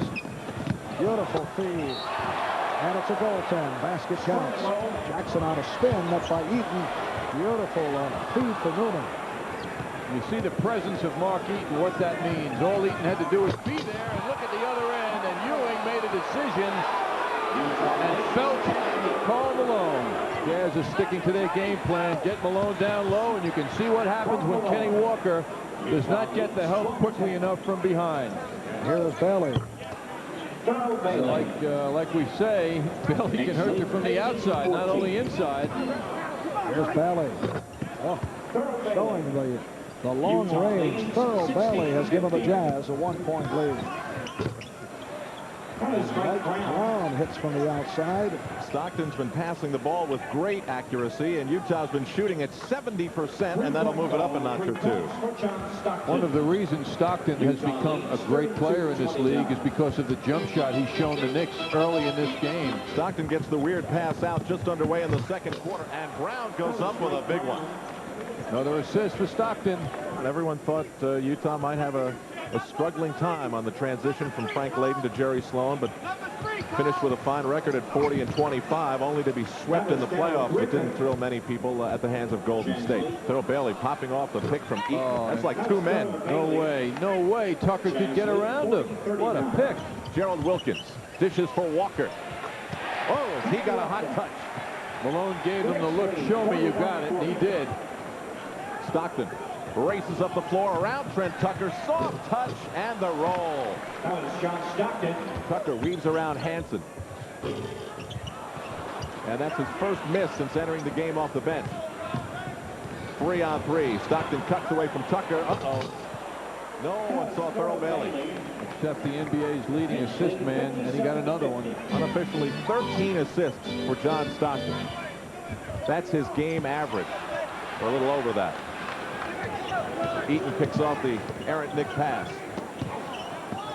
Beautiful feed. And it's a goaltend. Basket counts. Jackson on a spin, net by Eaton. Beautiful feed for Newman. You see the presence of Mark Eaton, what that means. All Eaton had to do was be there and look at the other end, and Ewing made a decision and felt Karl Malone. Jazz is sticking to their game plan. Get Malone down low, and you can see what happens when Kenny Walker does not get the help quickly enough from behind. And here is Bailey. Like we say, Bailey can hurt you from the outside, not only inside. Here's Bailey. Oh, showing the long range. Thurl Bailey has given the Jazz a 1-point lead. Brown hits from the outside. Stockton's been passing the ball with great accuracy, and Utah's been shooting at 70%, and that'll move it up a notch or two. One of the reasons Stockton has become a great player in this league is because of the jump shot he's shown the Knicks early in this game. Stockton gets the weird pass out just underway in the second quarter, and Brown goes up with a big one. Another assist for Stockton. And everyone thought Utah might have a struggling time on the transition from Frank Layden to Jerry Sloan, but finished with a fine record at 40-25, only to be swept in the playoffs. It didn't thrill many people at the hands of Golden State. Thurl Bailey popping off the pick from Eaton. That's like two men. No way Tucker could get around him. What a pick. Gerald Wilkins dishes for Walker. Oh, he got a hot touch. Malone gave him the look, show me you got it, and he did. Stockton races up the floor around Trent Tucker. Soft touch and the roll. That was John Stockton. Tucker weaves around Hansen. And that's his first miss since entering the game off the bench. 3-on-3. Stockton cuts away from Tucker. Uh-oh. No one saw Thurl Bailey. Except the NBA's leading assist man, and he got another one. Unofficially 13 assists for John Stockton. That's his game average, or a little over that. Eaton picks off the errant Knick pass.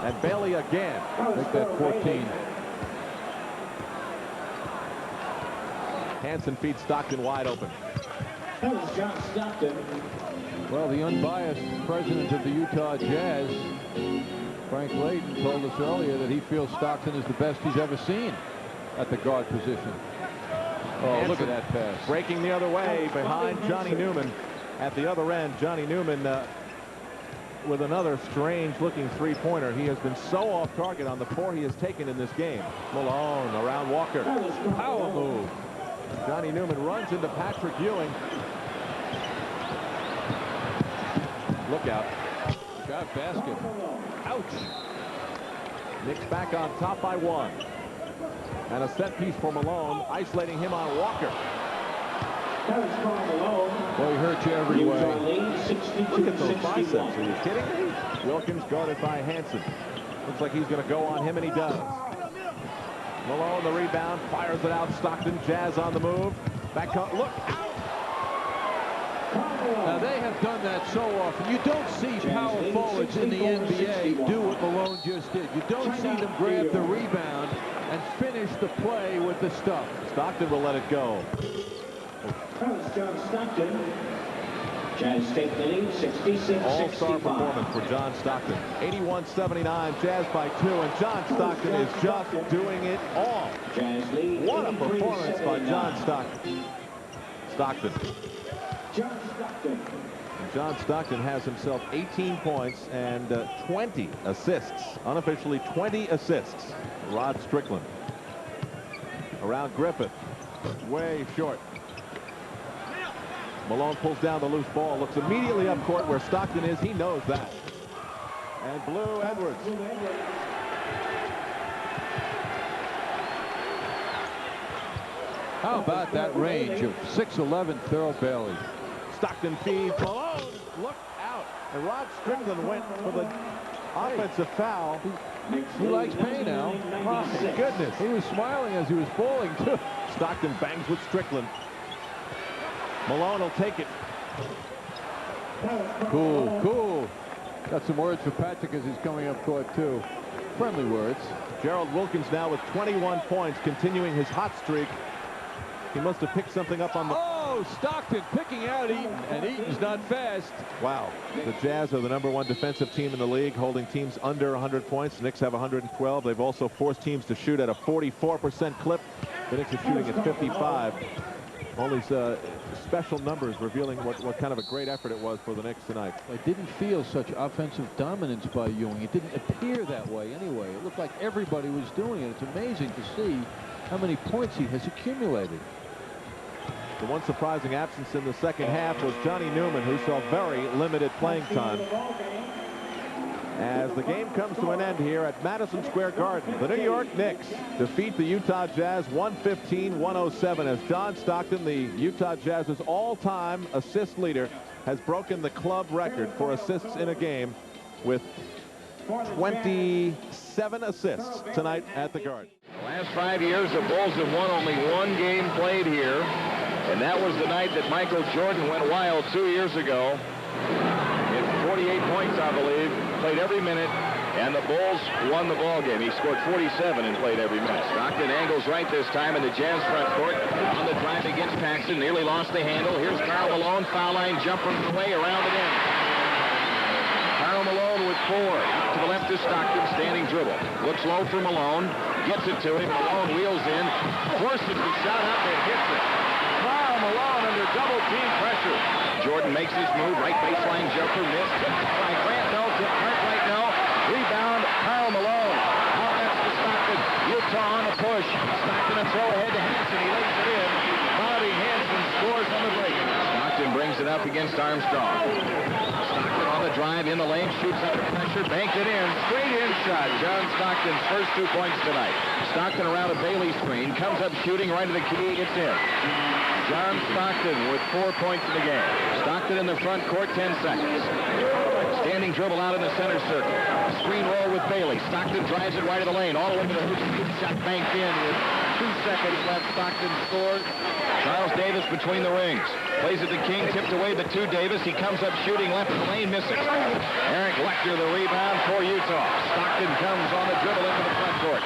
And Bailey again. Make that 14. Hansen feeds Stockton wide open. That was John Stockton. Well, the unbiased president of the Utah Jazz, Frank Layden, told us earlier that he feels Stockton is the best he's ever seen at the guard position. Oh, Hansen, look at that pass. Breaking the other way behind Johnny Newman. At the other end, Johnny Newman with another strange-looking three-pointer. He has been so off target on the 4 he has taken in this game. Malone around Walker. Power move. Johnny Newman runs into Patrick Ewing. Look out. Shot basket. Ouch. Knicks back on top by 1. And a set piece for Malone, isolating him on Walker. Boy, he hurt you every way. Look at those biceps. Are you kidding me? Wilkins guarded by Hansen. Looks like he's going to go on him, and he does. Malone the rebound, fires it out. Stockton, Jazz on the move. Back up. Look out! Now, they have done that so often. You don't see power forwards in the NBA do what Malone just did. You don't see them grab the rebound and finish the play with the stuff. Stockton will let it go. That was John Stockton. Jazz take the lead, 66-65. All-star performance for John Stockton. 81-79, Jazz by 2, and John Stockton is just doing it all. Jazz lead. What a performance by John Stockton. John Stockton has himself 18 points and 20 assists. Unofficially 20 assists. Rod Strickland. Around Griffith. Way short. Malone pulls down the loose ball, looks immediately up court where Stockton is. He knows that. And Blue Edwards. How about that range of 6'11" Thurl Bailey? Stockton feeds Malone. Look out. And Rod Strickland went for the offensive foul. He likes pain now. My goodness. He was smiling as he was falling, too. Stockton bangs with Strickland. Malone will take it. Cool. Got some words for Patrick as he's coming up court, too. Friendly words. Gerald Wilkins now with 21 points, continuing his hot streak. He must have picked something up on the... Oh, Stockton picking out Eaton, and Eaton's not fast. Wow. The Jazz are the #1 defensive team in the league, holding teams under 100 points. The Knicks have 112. They've also forced teams to shoot at a 44% clip. The Knicks are shooting at 55. All these special numbers revealing what kind of a great effort it was for the Knicks tonight. I didn't feel such offensive dominance by Ewing. It didn't appear that way anyway. It looked like everybody was doing it. It's amazing to see how many points he has accumulated. The one surprising absence in the second half was Johnny Newman, who saw very limited playing time. as the game comes to an end here at Madison Square Garden. The New York Knicks defeat the Utah Jazz 115-107 as John Stockton, the Utah Jazz's all-time assist leader, has broken the club record for assists in a game with 27 assists tonight at the Garden. The last 5 years, the Bulls have won only one game played here, and that was the night that Michael Jordan went wild 2 years ago. Hit 48 points, I believe, played every minute, and the Bulls won the ball game. He scored 47 and played every minute. Stockton angles right this time in the Jazz front court. On the drive against Paxson, nearly lost the handle. Here's Karl Malone, foul line jumper away, around it in. Karl Malone with 4. Out to the left is Stockton, standing dribble. Looks low for Malone, gets it to him. Malone wheels in, forces the shot up and hits it. Karl Malone under double team pressure. Jordan makes his move, right baseline jumper, missed. Tipped by Grant, no. Tipped right now. Rebound, Karl Malone. Out that's to Stockton. Utah on the push. Stockton a throw ahead to Hansen. He lays it in. Bobby Hansen scores on the break. Stockton brings it up against Armstrong. Stockton on the drive, in the lane, shoots under pressure, banked it in. Straight in shot. John Stockton's first 2 points tonight. Stockton around a Bailey screen, comes up shooting right to the key, it's in. John Stockton with 4 points in the game. Stockton in the front court, 10 seconds. Standing dribble out in the center circle. Screen roll with Bailey. Stockton drives it right to the lane, all the way to the hoop. Shot banked in with 2 seconds left. Stockton scores. Charles Davis between the rings. Plays it to King, tipped away the 2 Davis. He comes up shooting left of the lane, misses. Eric Lecter the rebound for Utah. Stockton comes on the dribble into the front court.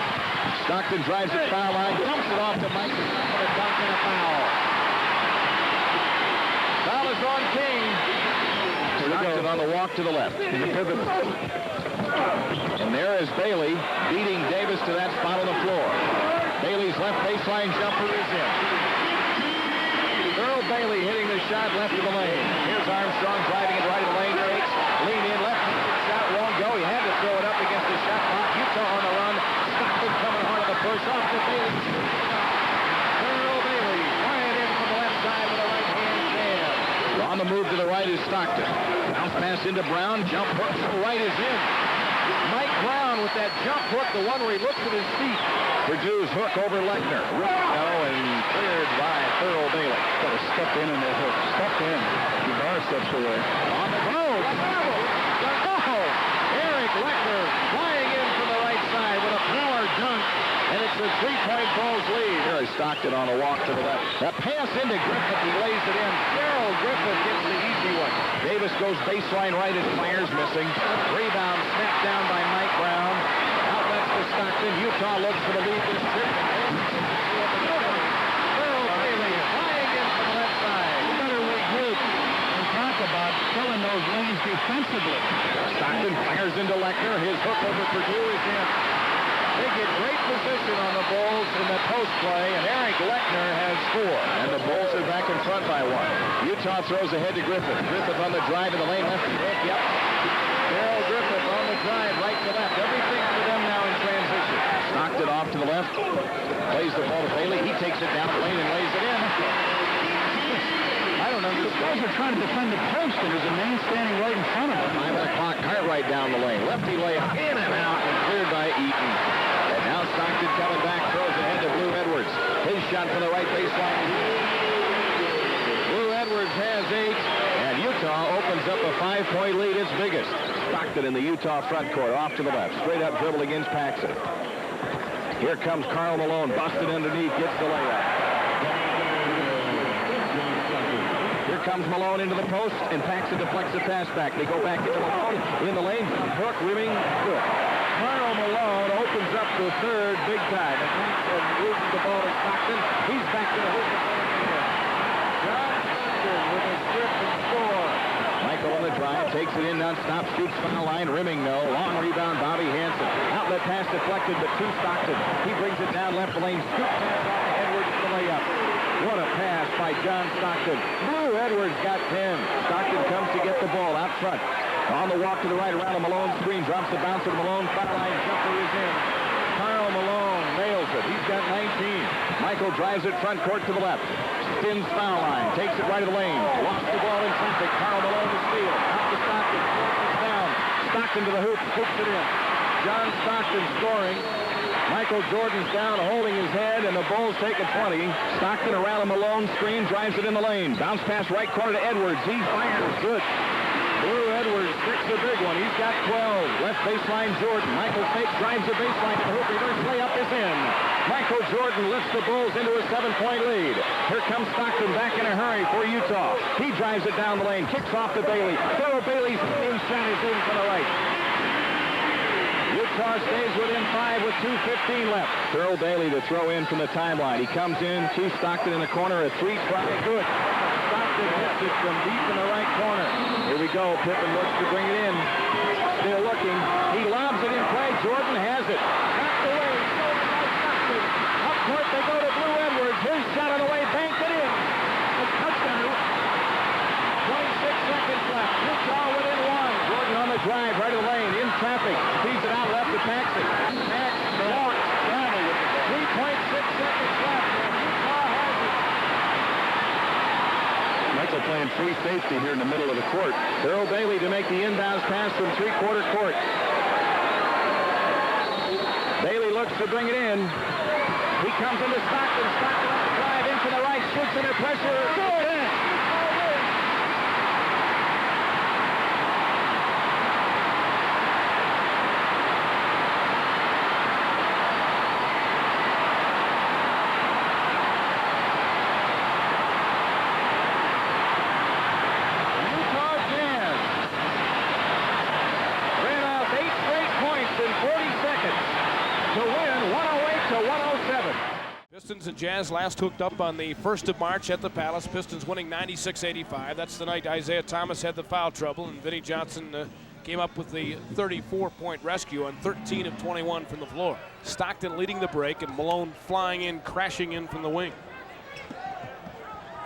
Stockton drives it foul line, dumps it off to Mike. A dunk and a foul. Foul is on King. Stockton on the walk to the left. And there is Bailey beating Davis to that spot on the floor. Bailey's left baseline jumper is in. Earl Bailey hitting the shot left of the lane. Here's Armstrong driving it right of the lane. Takes, lean in, left shot won't go. He had to throw it up against the shot clock. Utah on the run. Stockton coming hard on the push off to Bailey. Earl Bailey flying in from the left side with a right hand jam. On the move to the right is Stockton. Bounce pass into Brown. Jump hook to the right is in. Mike Brown with that jump hook, the one where he looks at his feet. Purdue's hook over Lechner. And cleared by Earl Bailey. Got to step in that hook. Step in. The bar steps away. On the goal. Eric Lechner flying in from the right side with a power dunk. And it's a 3-point Bulls lead. There is Stockton on a walk to the left. That pass into Griffith. He lays it in. Gerald Griffith gets the easy one. Davis goes baseline right as Myers missing. Rebound snapped down by Mike Brown. Outlets to Stockton. Utah looks for the lead. Earl Bailey flying in from the left side. You better regroup and talk about filling those lanes defensively. Stockton fires into Lechner. His hook over Purdue is in. They get great position on the Bulls in the post play, and Eric Lechner has 4. And the Bulls are back in front by 1. Utah throws ahead to Griffith. Griffith on the drive in the lane, left and hook, yep. Darryl Griffith on the drive, right to left. Everything for them now in transition. Stockton off to the left. Plays the ball to Bailey. He takes it down the lane and lays it in. I don't know. The Bulls are trying to defend the post, and there's a man standing right in front of him. 5 o'clock, Cartwright down the lane. Lefty layup in and out and cleared by Eaton. And now Stockton coming back, throws ahead to Blue Edwards. His shot from the right baseline. Blue Edwards has 8, and Utah opens up a 5-point lead, its biggest. Stockton in the Utah front court, off to the left. Straight up dribble against Paxson. Here comes Karl Malone, busted underneath, gets the layup. Here comes Malone into the post, and Paxson deflects the pass back. They go back into Malone, in the lane, hook, rimming, good. Karl Malone opens up the third big time. And Paxson loses the ball to Stockton. He's back to the hoop. John Stockton with a strip and score. Michael on the drive, takes it in, non-stop, shoots foul line, rimming no. Long rebound, Bobby Hansen. Outlet pass deflected, but to Stockton. He brings it down left lane, scoop pass off to Edwards for the layup. What a pass by John Stockton. Blue Edwards got 10. Stockton comes to get the ball out front. On the walk to the right around a Malone screen. Drops the bounce to Malone. Foul line jumper is in. Karl Malone nails it. He's got 19. Michael drives it front court to the left. Spins foul line. Takes it right of the lane. Lost the ball in traffic. Karl Malone to steal. Out to Stockton. Down. Stockton to the hoop, scoops it in. John Stockton scoring. Michael Jordan's down, holding his head, and the Bulls take a 20. Stockton around a Malone screen, drives it in the lane. Bounce pass right corner to Edwards. He fires. Good. Blue Edwards sticks the big one. He's got 12. Left baseline Jordan. Michael fake drives the baseline to the hoop. Reverse layup is in. Michael Jordan lifts the Bulls into a 7-point lead. Here comes Stockton back in a hurry for Utah. He drives it down the lane. Kicks off to Bailey. Thurl Bailey's shot is in for the right. Utah stays within 5 with 2:15 left. Thurl Bailey to throw in from the timeline. He comes in to Stockton in the corner. A 3 try. Good. Stockton hits it from deep in the right corner. Here we go. Pippen looks to bring it in. Still looking. He lobs it in play. Jordan has it. Knocked away. Stolen by Stockton. Up court they go to Blue Edwards. His shot on the way. Banked it in. A touchdown. 26 seconds left. Utah within 1. Jordan on the drive. Right of the lane. In traffic. Feeds it out left to Paxson. Paxson walks. 3.6 seconds left. Utah has it. Michael playing free safety here in the middle of the court. Thurl Bailey to make the inbounds pass from three-quarter court. Bailey looks to bring it in. He comes into Stockton. Stockton on the drive into the right. Shoots under pressure. Good. Pistons and Jazz last hooked up on the 1st of March at the Palace. Pistons winning 96-85. That's the night Isaiah Thomas had the foul trouble, and Vinnie Johnson came up with the 34-point rescue on 13 of 21 from the floor. Stockton leading the break, and Malone flying in, crashing in from the wing.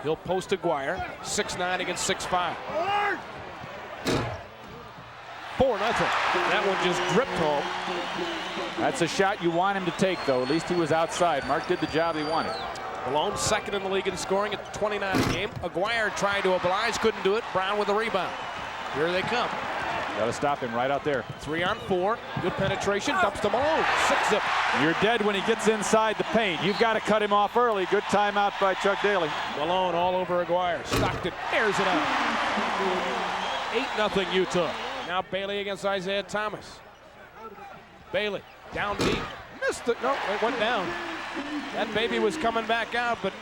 He'll post Aguirre, 6'9" against 6'5". 4-0. That one just dripped home. That's a shot you want him to take, though. At least he was outside. Mark did the job he wanted. Malone second in the league in scoring at 29 a game. Aguirre tried to oblige, couldn't do it. Brown with the rebound. Here they come. Got to stop him right out there. 3 on 4. Good penetration. Dumps to Malone. 6-zip. You're dead when he gets inside the paint. You've got to cut him off early. Good timeout by Chuck Daly. Malone all over Aguirre. Stockton airs it out. 8-0 Utah. Now Bailey against Isaiah Thomas. Bailey down deep. Missed it. No, it went down. That baby was coming back out, but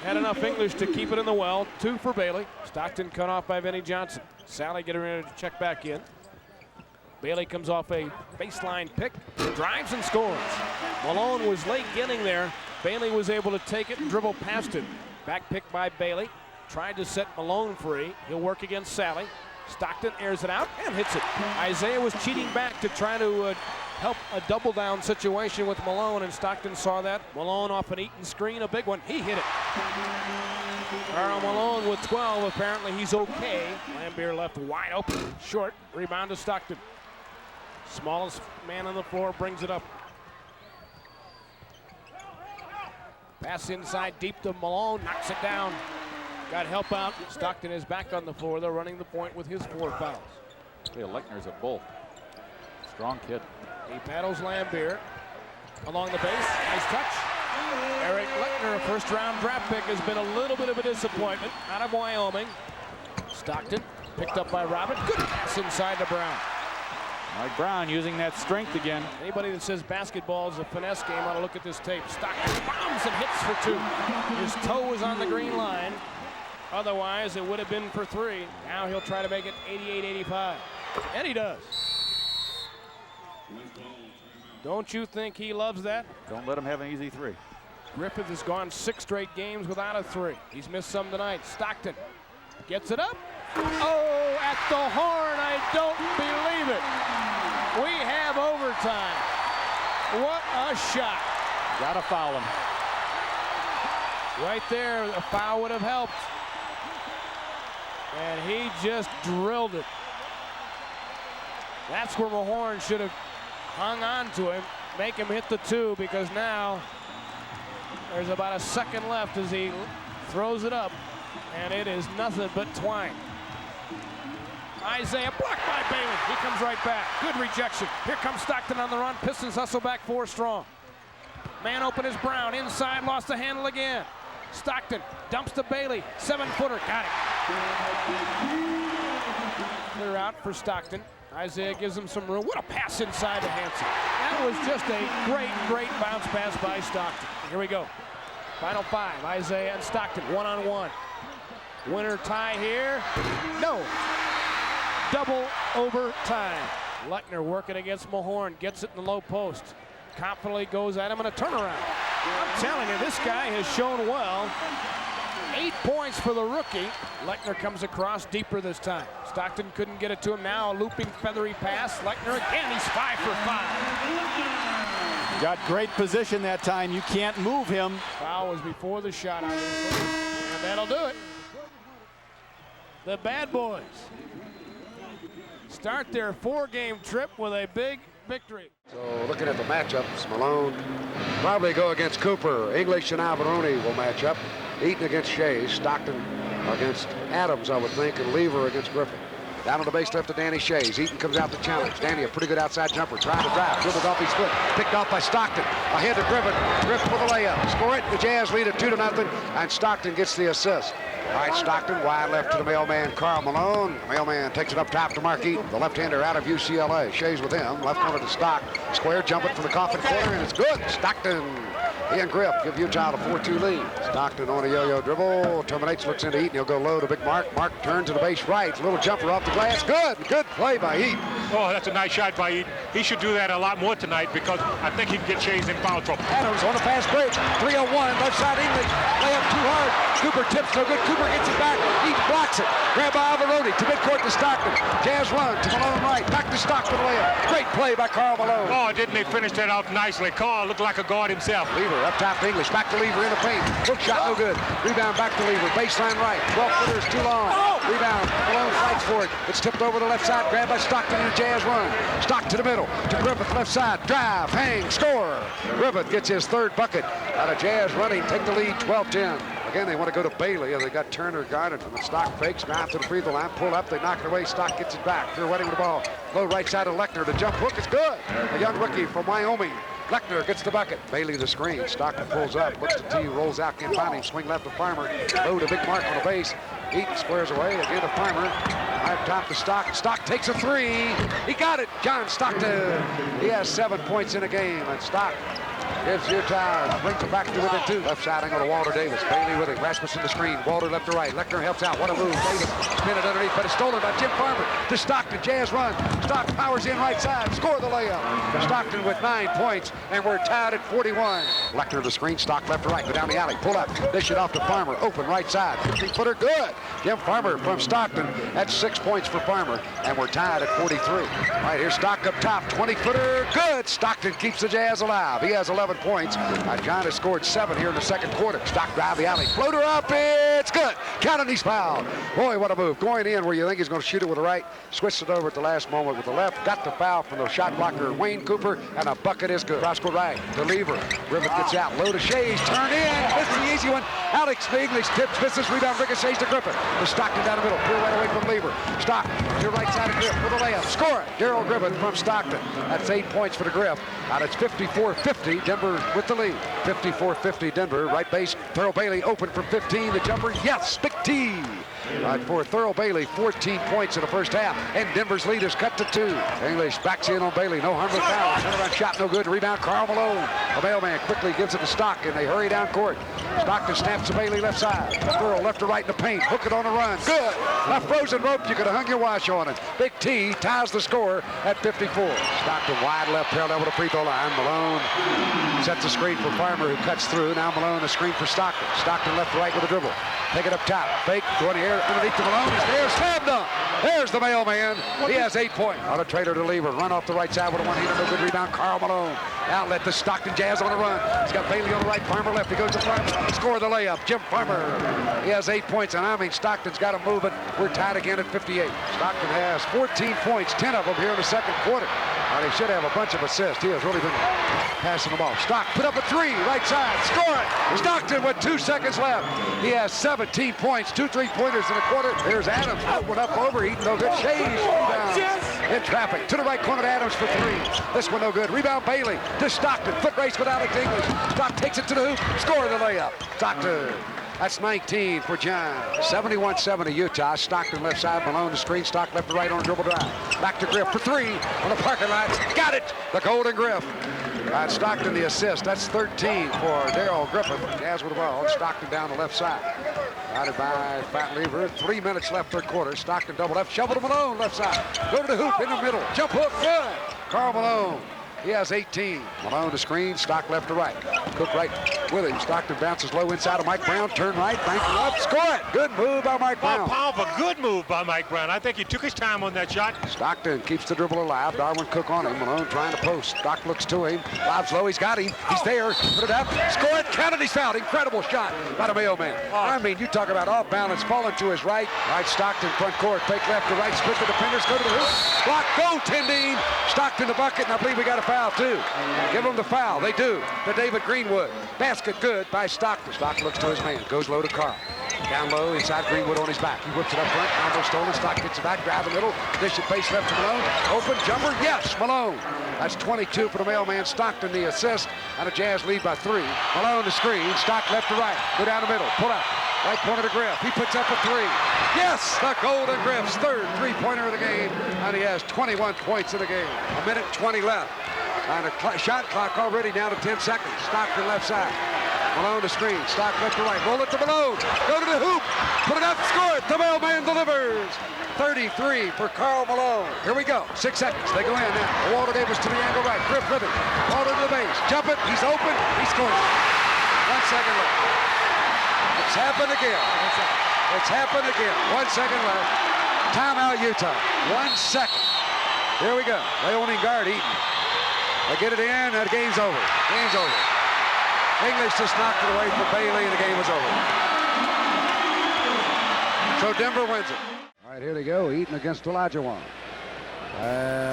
had enough English to keep it in the well. 2 for Bailey. Stockton cut off by Vinnie Johnson. Sally getting ready to check back in. Bailey comes off a baseline pick, drives and scores. Malone was late getting there. Bailey was able to take it and dribble past him. Back pick by Bailey. Tried to set Malone free. He'll work against Sally. Stockton airs it out and hits it. Isaiah was cheating back to try to help a double down situation with Malone, and Stockton saw that. Malone off an Eaton screen, a big one. He hit it. Karl Malone with 12. Apparently he's okay. Lambier left wide open. Short. Rebound to Stockton. Smallest man on the floor brings it up. Pass inside deep to Malone. Knocks it down. Got help out. Stockton is back on the floor. They're running the point with his 4 fouls. Hey, Lechner's a bull. Strong kid. He battles Lambier along the base. Nice touch. Eric Lechner, a first-round draft pick, has been a little bit of a disappointment out of Wyoming. Stockton picked up by Robin. Good pass inside to Brown. Mike Brown using that strength again. Anybody that says basketball is a finesse game ought to look at this tape. Stockton bombs and hits for 2. His toe was on the green line. Otherwise, it would have been for 3. Now he'll try to make it 88-85. And he does. Don't you think he loves that? Don't let him have an easy 3. Griffith has gone 6 straight games without a 3. He's missed some tonight. Stockton gets it up. Oh, at the horn. I don't believe it. We have overtime. What a shot. Gotta foul him. Right there, a foul would have helped. And he just drilled it. That's where Mahorn should have hung on to him, make him hit the 2, because now there's about a second left as he throws it up, and it is nothing but twine. Isaiah blocked by Bailey. He comes right back. Good rejection. Here comes Stockton on the run. Pistons hustle back 4 strong. Man open is Brown. Inside, lost the handle again. Stockton dumps to Bailey. 7-footer. Got it. Clear out for Stockton. Isaiah gives him some room. What a pass inside to Hansen. That was just a great bounce pass by Stockton. Here we go. Final 5. Isaiah and Stockton one-on-one. Winner tie here. No. Double overtime. Lechner working against Mahorn. Gets it in the low post. Confidently goes at him in a turnaround. I'm telling you, this guy has shown well. 8 points for the rookie. Lechner comes across deeper this time. Stockton couldn't get it to him. Now a looping feathery pass. Lechner again, he's 5 for 5. Got great position that time. You can't move him. Foul was before the shot, obviously. And that'll do it. The Bad Boys start their 4-game trip with a big victory. So looking at the matchups, Malone probably go against Cooper. English and Alberoni will match up. Eaton against Shea. Stockton against Adams, I would think, and Lever against Griffin. Down on the base left to Danny Shays. Eaton comes out to challenge. Danny, a pretty good outside jumper. Trying to drive. Dribbled off his foot. Picked off by Stockton. Ahead to Griffin. Griffin with a layup. Score it. The Jazz lead it 2-0. And Stockton gets the assist. All right, Stockton wide left to the mailman, Karl Malone. The mailman takes it up top to Mark Eaton, the left-hander out of UCLA. Shays with him. Left corner to Stock. Square jumping from the coffin corner, and it's good. Stockton. He and Griff give Utah the 4-2 lead. Stockton on a yo-yo dribble. Terminates, looks into Eaton. He'll go low to Big Mark. Mark turns to the base right. Little jumper off the glass. Good. Good play by Eaton. Oh, that's a nice shot by Eaton. He should do that a lot more tonight because I think he can get Shays in foul trouble. Adams on a fast break. 3-0-1. Left side English. Layup too hard. Cooper tips no good. Cooper gets it back. Eaton blocks it. Grab by Alberoni to midcourt to Stockton. Jazz run to Malone right. Back to Stockton layup. Great play by Karl Malone. Oh, didn't they finish that off nicely? Karl looked like a guard himself. Lever up top to English. Back to Lever in the paint. Hook shot no good. Rebound back to Lever. Baseline right. 12-footer is too long. Rebound. Malone fights for it. It's tipped over the left side. Grabbed by Stockton in the Jazz run. Stock to the middle. To Griffith left side. Drive. Hang. Score. Griffith gets his 3rd bucket. Out of Jazz running. Take the lead 12-10. Again, they want to go to Bailey. They got Turner guarded from the Stock fakes. Out to the free throw line. Pull up. They knock it away. Stock gets it back. They're wetting with the ball. Low right side of Lechner. The jump hook is good. A young rookie from Wyoming. Lechner gets the bucket. Bailey the screen. Stockton pulls up. Looks to T. Rolls out. Can't find him. Swing left to Farmer. Low to Big Mark on the base. Eaton squares away. Again to Farmer. Right top to Stock. Stock takes a 3. He got it. John Stockton. He has 7 points in a game. And Stock gives Utah, brings it back to within 2. Left side angle to Walter Davis. Bailey with it. Rasmussen the screen. Walter left to right. Lechner helps out. What a move. Davis spin it underneath, but it's stolen by Jim Farmer. To Stockton. Jazz run. Stock powers in right side. Score the layup. Stockton with 9 points, and we're tied at 41. Lechner the screen. Stock left to right. Go down the alley. Pull up. Dish it off to Farmer. Open right side. 15-footer. Good. Jim Farmer from Stockton. That's 6 points for Farmer, and we're tied at 43. Right here, Stock up top. 20-footer. Good. Stockton keeps the Jazz alive. He has 11 points. John has scored 7 here in the second quarter. Stock drive the alley. Floater up. It's good. Count and he's fouled. Boy, what a move. Going in where you think he's going to shoot it with the right. Switched it over at the last moment with the left. Got the foul from the shot blocker, Wayne Cooper, and a bucket is good. Cross court right to Lever. Griffith gets out. Low to Shays. Turn in. This is the easy one. Alex English tips. Misses. Rebound. Ricochets to Griffith. To Stockton down the middle. Pull right away from Lever. Stock to the right side of Griff with a layup. Score it. Darrell Griffith from Stockton. That's 8 points for the Griff. Now it's 54-50. Denver with the lead. 54-50 Denver. Right base. Thurl Bailey open from 15. The jumper. Yes. Big T. Right for Thurl Bailey. 14 points in the first half. And Denver's lead is cut to 2. English backs in on Bailey. No harmless foul. Turnaround shot. No good. Rebound. Karl Malone. The mailman quickly gives it to Stock, and they hurry down court. Stockton snaps to Bailey left side. Thurl left to right in the paint. Hook it on the run. Good. A frozen rope. You could have hung your wash on it. Big T ties the score at 54. Stockton wide left parallel with the free throw line. Malone sets the screen for Farmer, who cuts through. Now Malone the screen for Stockton. Stockton left to right with a dribble. Take it up top. Fake. Going here underneath to Malone. He's there. Slam dunk. There's the mailman. He has 8 points. On a trailer to Lever. Run off the right side with a one-hander. No good rebound. Karl Malone. Outlet to Stockton Jazz on the run. He's got Bailey on the right. Farmer left. He goes to Farmer. Score the layup. Jim Farmer. He has 8 points. And I mean, Stockton's got to move it. We're tied again at 58. Stockton has 14 points. 10 of them here in the second quarter. Well, he should have a bunch of assists. He has really been passing the ball. Stock put up a three, right side, score it. Stockton with 2 seconds left. He has 17 points, 2 3-pointers in a quarter. There's Adams, one up over, Eaton, no good. Shays rebounds in traffic. To the right corner to Adams for 3. This one no good. Rebound Bailey to Stockton. Foot race with Alex English. Stock takes it to the hoop, score the layup. Stockton. That's 19 for John. 71-70 Utah. Stockton left side, Malone the screen. Stock left to right on a dribble drive. Back to Griff for 3 on the parking lot. Got it! The Golden Griff. Stockton the assist. That's 13 for Darrell Griffin. Jazz with the ball. Stockton down the left side. Guided by Pat Lever. 3 minutes left, third quarter. Stockton double left. Shovel to Malone, left side. Go to the hoop in the middle. Jump hook, good. Karl Malone. He has 18. Malone to screen, Stock left to right. Cook right with him. Stockton bounces low inside of Mike Brown. Turn right, bank it up, score it. Good move by Mike Brown. Powerful, good move by Mike Brown. I think he took his time on that shot. Stockton keeps the dribble alive. Darwin Cook on him. Malone trying to post. Stock looks to him. Lobs low, he's got him. He's there. Put it up, score it. Counted, he's fouled. Incredible shot by the mailman. I mean, you talk about off balance, falling to his right. Right, Stockton front court. Fake left to right, split the defenders, go to the hoop. Block, goaltending. Stockton the bucket, and I believe we got a foul too. Give him the foul. They do. To David Greenwood. Basket good by Stockton. Stockton looks to his man. Goes low to Carl. Down low, inside Greenwood on his back. He whips it up front. Almost stolen. Stock gets it back. Drive the middle. Dish it face left to Malone. Open jumper. Yes, Malone. That's 22 for the mailman. Stockton the assist. And a Jazz lead by 3. Malone the screen. Stock left to right. Go down the middle. Pull out. Right corner to Griff. He puts up a 3. Yes, the Golden Griff's third 3-pointer of the game. And he has 21 points in the game. 1:20 left. And a shot clock already down to 10 seconds. Stockton left side. Malone to screen. Stock left to right. Roll it to Malone. Go to the hoop. Put it up. Score it. The mailman delivers. 33 for Karl Malone. Here we go. 6 seconds. They go in now. Walter Davis to the angle right. Griff with it. Walter to the base. Jump it. He's open. He scores. 1 second left. It's happened again. It's happened again. 1 second left. Timeout Utah. 1 second. Here we go. They only guard Eaton. They get it in, and the game's over. Game's over. English just knocked it away from Bailey, and the game was over. So Denver wins it. All right, here they go. Eaton against Olajuwon.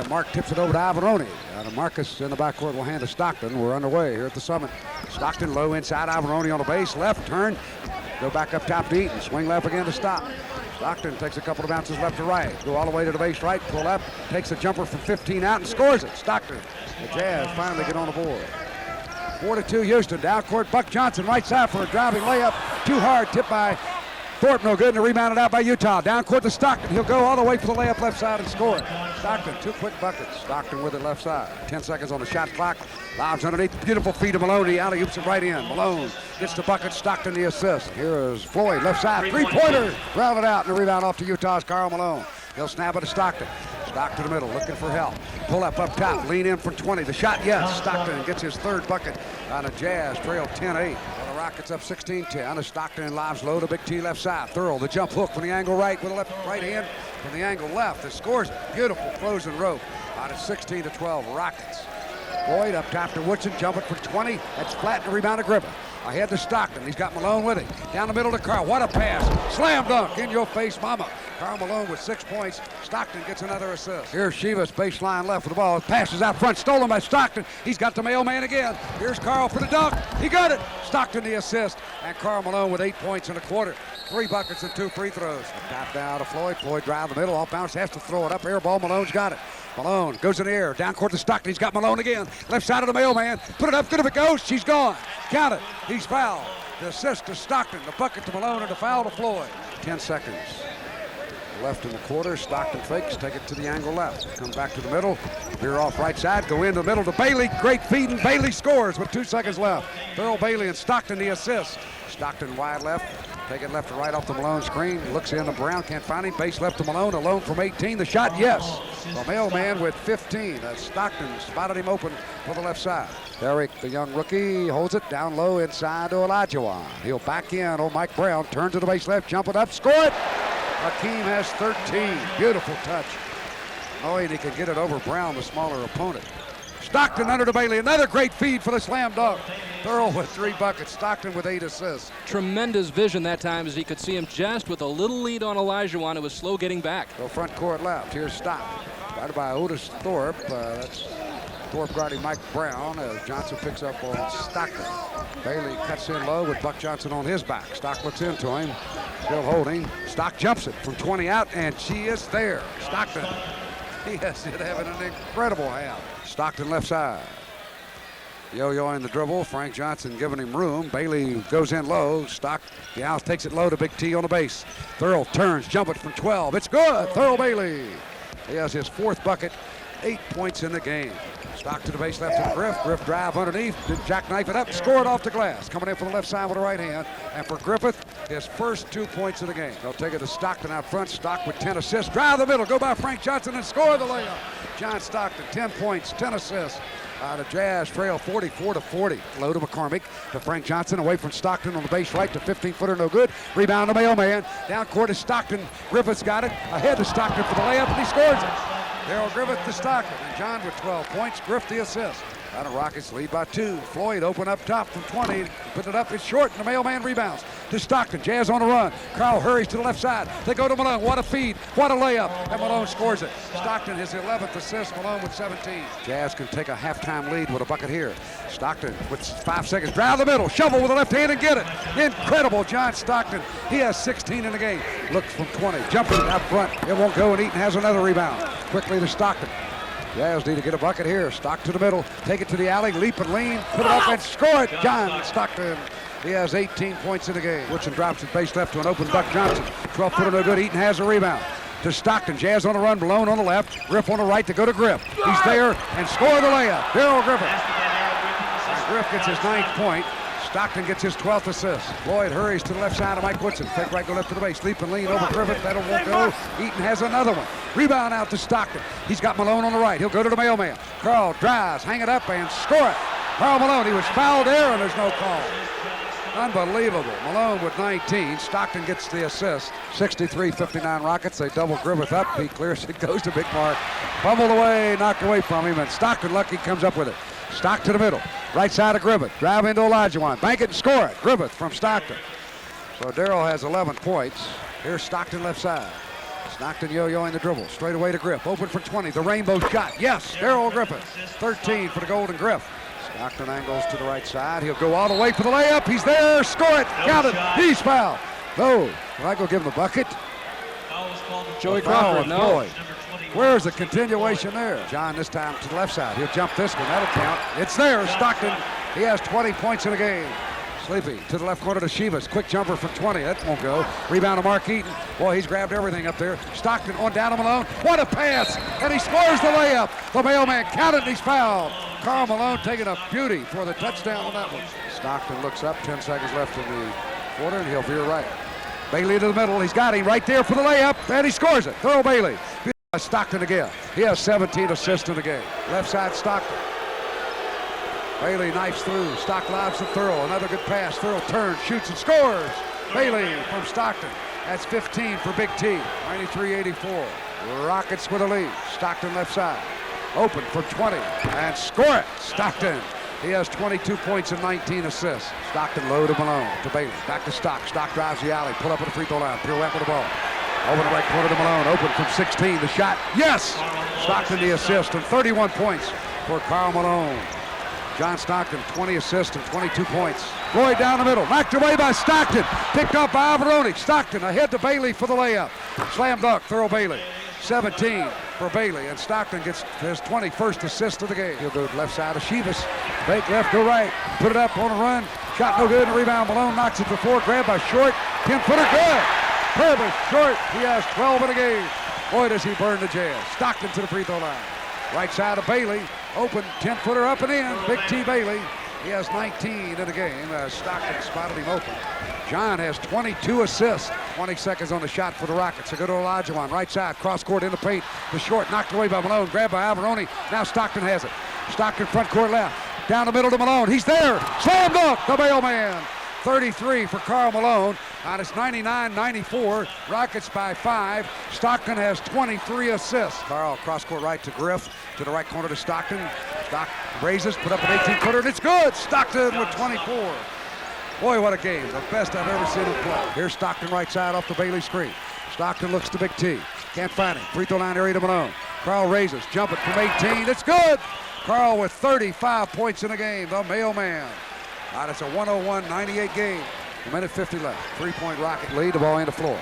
Mark tips it over to Averoni. Marcus in the backcourt will hand to Stockton. We're underway here at the Summit. Stockton low inside. Averoni on the base. Left turn. Go back up top to Eaton. Swing left again to stop. Stockton takes a couple of bounces left to right. Go all the way to the base right. Pull up. Takes a jumper from 15 out and scores it. Stockton. The Jazz finally get on the board. 4-2 Houston. Down court. Buck Johnson right side for a driving layup. Too hard. Tipped by Thorpe. No good. And rebounded out by Utah. Down court to Stockton. He'll go all the way for the layup left side and score it. Stockton. 2 quick buckets. Stockton with it left side. 10 seconds on the shot clock. Lobs underneath. Beautiful feed of Malone. He alley-oops it right in. Malone gets the bucket. Stockton the assist. Here is Floyd. Left side. 3-pointer. Rounded out. And the rebound off to Utah's Karl Malone. He'll snap it to Stockton. Stock to the middle, looking for help. Pull up top, lean in from 20. The shot, yes. Stockton gets his third bucket on a Jazz trail 10-8. Well, the Rockets up 16-10. Stockton lobs low to Big T left side. Thurl, the jump hook from the angle right with the right hand from the angle left. It scores beautiful frozen rope. Out at 16-12 Rockets. Boyd up top to Woodson, jumping for 20. That's flat and the rebound to Griffin. Ahead to Stockton. He's got Malone with him. Down the middle to Carl. What a pass. Slam dunk in your face, mama. Karl Malone with 6 points. Stockton gets another assist. Here's Shivas, baseline left with the ball. Passes out front, stolen by Stockton. He's got the mailman again. Here's Carl for the dunk. He got it. Stockton the assist. And Karl Malone with 8 points in a quarter. 3 buckets and 2 free throws. Tap down to Floyd. Floyd drive the middle. Off bounce, has to throw it up. Air ball. Malone's got it. Malone goes in the air. Down court to Stockton. He's got Malone again. Left side of the mailman. Put it up. Good if it goes. She's gone. Count it. He's fouled. The assist to Stockton. The bucket to Malone and the foul to Floyd. 10 seconds left in the quarter. Stockton fakes. Take it to the angle left. Come back to the middle. Veer off right side. Go into the middle to Bailey. Great feed, and Bailey scores with 2 seconds left. Thurl Bailey and Stockton the assist. Stockton wide left. Take it left to right off the Malone screen. Looks in to Brown. Can't find him. Base left to Malone. Alone from 18. The shot, yes. The mailman with 15. Stockton spotted him open for the left side. Derek, the young rookie, holds it down low inside to Olajuwon. He'll back in. Mike Brown turns to the base left. Jump it up. Score it. Hakeem has 13. Beautiful touch. Knowing he can get it over Brown, the smaller opponent. Stockton under to Bailey. Another great feed for the slam dunk. Thurl with 3 buckets. Stockton with 8 assists. Tremendous vision that time as he could see him just with a little lead on Olajuwon. It was slow getting back. Go front court left. Here's Stock. Guarded by Otis Thorpe. That's Thorpe guarding Mike Brown as Johnson picks up on Stockton. Bailey cuts in low with Buck Johnson on his back. Stock looks into him, still holding. Stock jumps it from 20 out, and she is there. Stockton, yes, having an incredible half. Stockton left side. Yo-yoing the dribble. Frank Johnson giving him room. Bailey goes in low. Stock, House takes it low to Big T on the base. Thurl turns, jump it from 12. It's good. Thurl Bailey. He has his 4th bucket, 8 points in the game. Stock to the base left to Griff. Griff drive underneath, jackknife it up, score it off the glass. Coming in from the left side with the right hand. And for Griffith, his first 2 points of the game. They'll take it to Stockton out front. Stock with 10 assists. Drive the middle, go by Frank Johnson and score the layup. John Stockton, 10 points, 10 assists. The Jazz trail 44-40. Low to McCormick, to Frank Johnson, away from Stockton on the base right to 15-footer, no good. Rebound to Mailman. Down court is Stockton. Griffith's got it. Ahead to Stockton for the layup, and he scores it. Darryl Griffith to Stockton, and John with 12 points. Griff the assist. The Rockets lead by 2. Floyd open up top from 20. Put it up, it's short, and the Mailman rebounds to Stockton. Jazz on the run. Carl hurries to the left side. They go to Malone. What a feed. What a layup. And Malone scores it. Stockton his 11th assist. Malone with 17. Jazz can take a halftime lead with a bucket here. Stockton with 5 seconds. Drive the middle. Shovel with the left hand and get it. Incredible. John Stockton. He has 16 in the game. Looks from 20. Jumping out front. It won't go, and Eaton has another rebound. Quickly to Stockton. Jazz need to get a bucket here. Stock to the middle. Take it to the alley. Leap and lean. Put it up and score it. John Stockton. He has 18 points in the game. Woodson drops it base left to an open Buck Johnson. 12-footer no good. Eaton has a rebound. To Stockton. Jazz on the run. Malone on the left. Griff on the right to go to Griff. He's there and score the layup. Darryl Griffith. Griff gets his 9th point. Stockton gets his 12th assist. Floyd hurries to the left side of Mike Woodson. Fake right, go left to the base. Leap and lean over Griffith. That won't go. Eaton has another one. Rebound out to Stockton. He's got Malone on the right. He'll go to the Mailman. Carl drives, hang it up, and score it. Karl Malone, he was fouled there, and there's no call. Unbelievable. Malone with 19. Stockton gets the assist. 63-59 Rockets. They double Griffith up. He clears it, goes to Big Mark. Fumbled away, knocked away from him, and Stockton lucky comes up with it. Stock to the middle. Right side of Griffith. Drive into Olajuwon. Bank it and score it. Griffith from Stockton. So Darryl has 11 points. Here's Stockton left side. Stockton yo-yoing the dribble. Straight away to Griff. Open for 20. The rainbow shot. Yes, Darryl Griffith. 13 for the Golden Griff. Stockton angles to the right side. He'll go all the way for the layup. He's there. Score it. Count it. He's fouled. No. Michael give him the bucket. Joey Crawford, no. Floyd. Where's the continuation there? John this time to the left side. He'll jump this one. That'll count. It's there. Stockton. He has 20 points in the game. Sleepy to the left corner to Shivas. Quick jumper for 20. That won't go. Rebound to Mark Eaton. Boy, he's grabbed everything up there. Stockton on down to Malone. What a pass. And he scores the layup. The Mailman counted and he's fouled. Karl Malone taking a beauty for the touchdown on that one. Stockton looks up. 10 seconds left in the quarter, and he'll veer right. Bailey to the middle. He's got him right there for the layup, and he scores it. Thurl Bailey. Stockton again. He has 17 assists in the game. Left side Stockton. Bailey knifes through. Stock lobs to Thurl. Another good pass. Thurl turns, shoots, and scores. Bailey from Stockton. That's 15 for Big T. 93-84. Rockets with a lead. Stockton left side. Open for 20 and score it. Stockton. He has 22 points and 19 assists. Stockton low to Malone. To Bailey. Back to Stock. Stock drives the alley. Pull up at the free throw line. Pirouette with the ball. Over the right corner to Malone. Open from 16. The shot. Yes! Stockton the assist and 31 points for Karl Malone. John Stockton, 20 assists and 22 points. Floyd down the middle. Knocked away by Stockton. Picked up by Averoni. Stockton ahead to Bailey for the layup. Slam dunk. Thurl Bailey. 17 for Bailey. And Stockton gets his 21st assist of the game. He'll go left side of Shivas. Fake left, go right. Put it up on a run. Shot no good. And rebound. Malone knocks it to 4. Grabbed by Short. 10-footer good. Herbert Short, he has 12 in the game. Boy, does he burn the Jazz. Stockton to the free throw line. Right side of Bailey, open, 10-footer up and in. Big T Bailey, he has 19 in the game. Stockton spotted him open. John has 22 assists. 20 seconds on the shot for the Rockets. A good Olajuwon, right side, cross court in the paint. The Short knocked away by Malone, grabbed by Averoni. Now Stockton has it. Stockton front court left. Down the middle to Malone. He's there. Slam dunk, the Mailman. 33 for Karl Malone. It's 99-94. Rockets by 5. Stockton has 23 assists. Karl cross-court right to Griff. To the right corner to Stockton. Stock raises, put up an 18-footer, and it's good. Stockton with 24. Boy, what a game. The best I've ever seen him play. Here's Stockton right side off the Bailey screen. Stockton looks to Big T. Can't find him. Free throw line area to Malone. Carl raises, jump it from 18. It's good. Carl with 35 points in the game, the mailman. All right, it's a 101-98 game. A minute 50 left. 3-point Rocket lead. The ball into Floyd.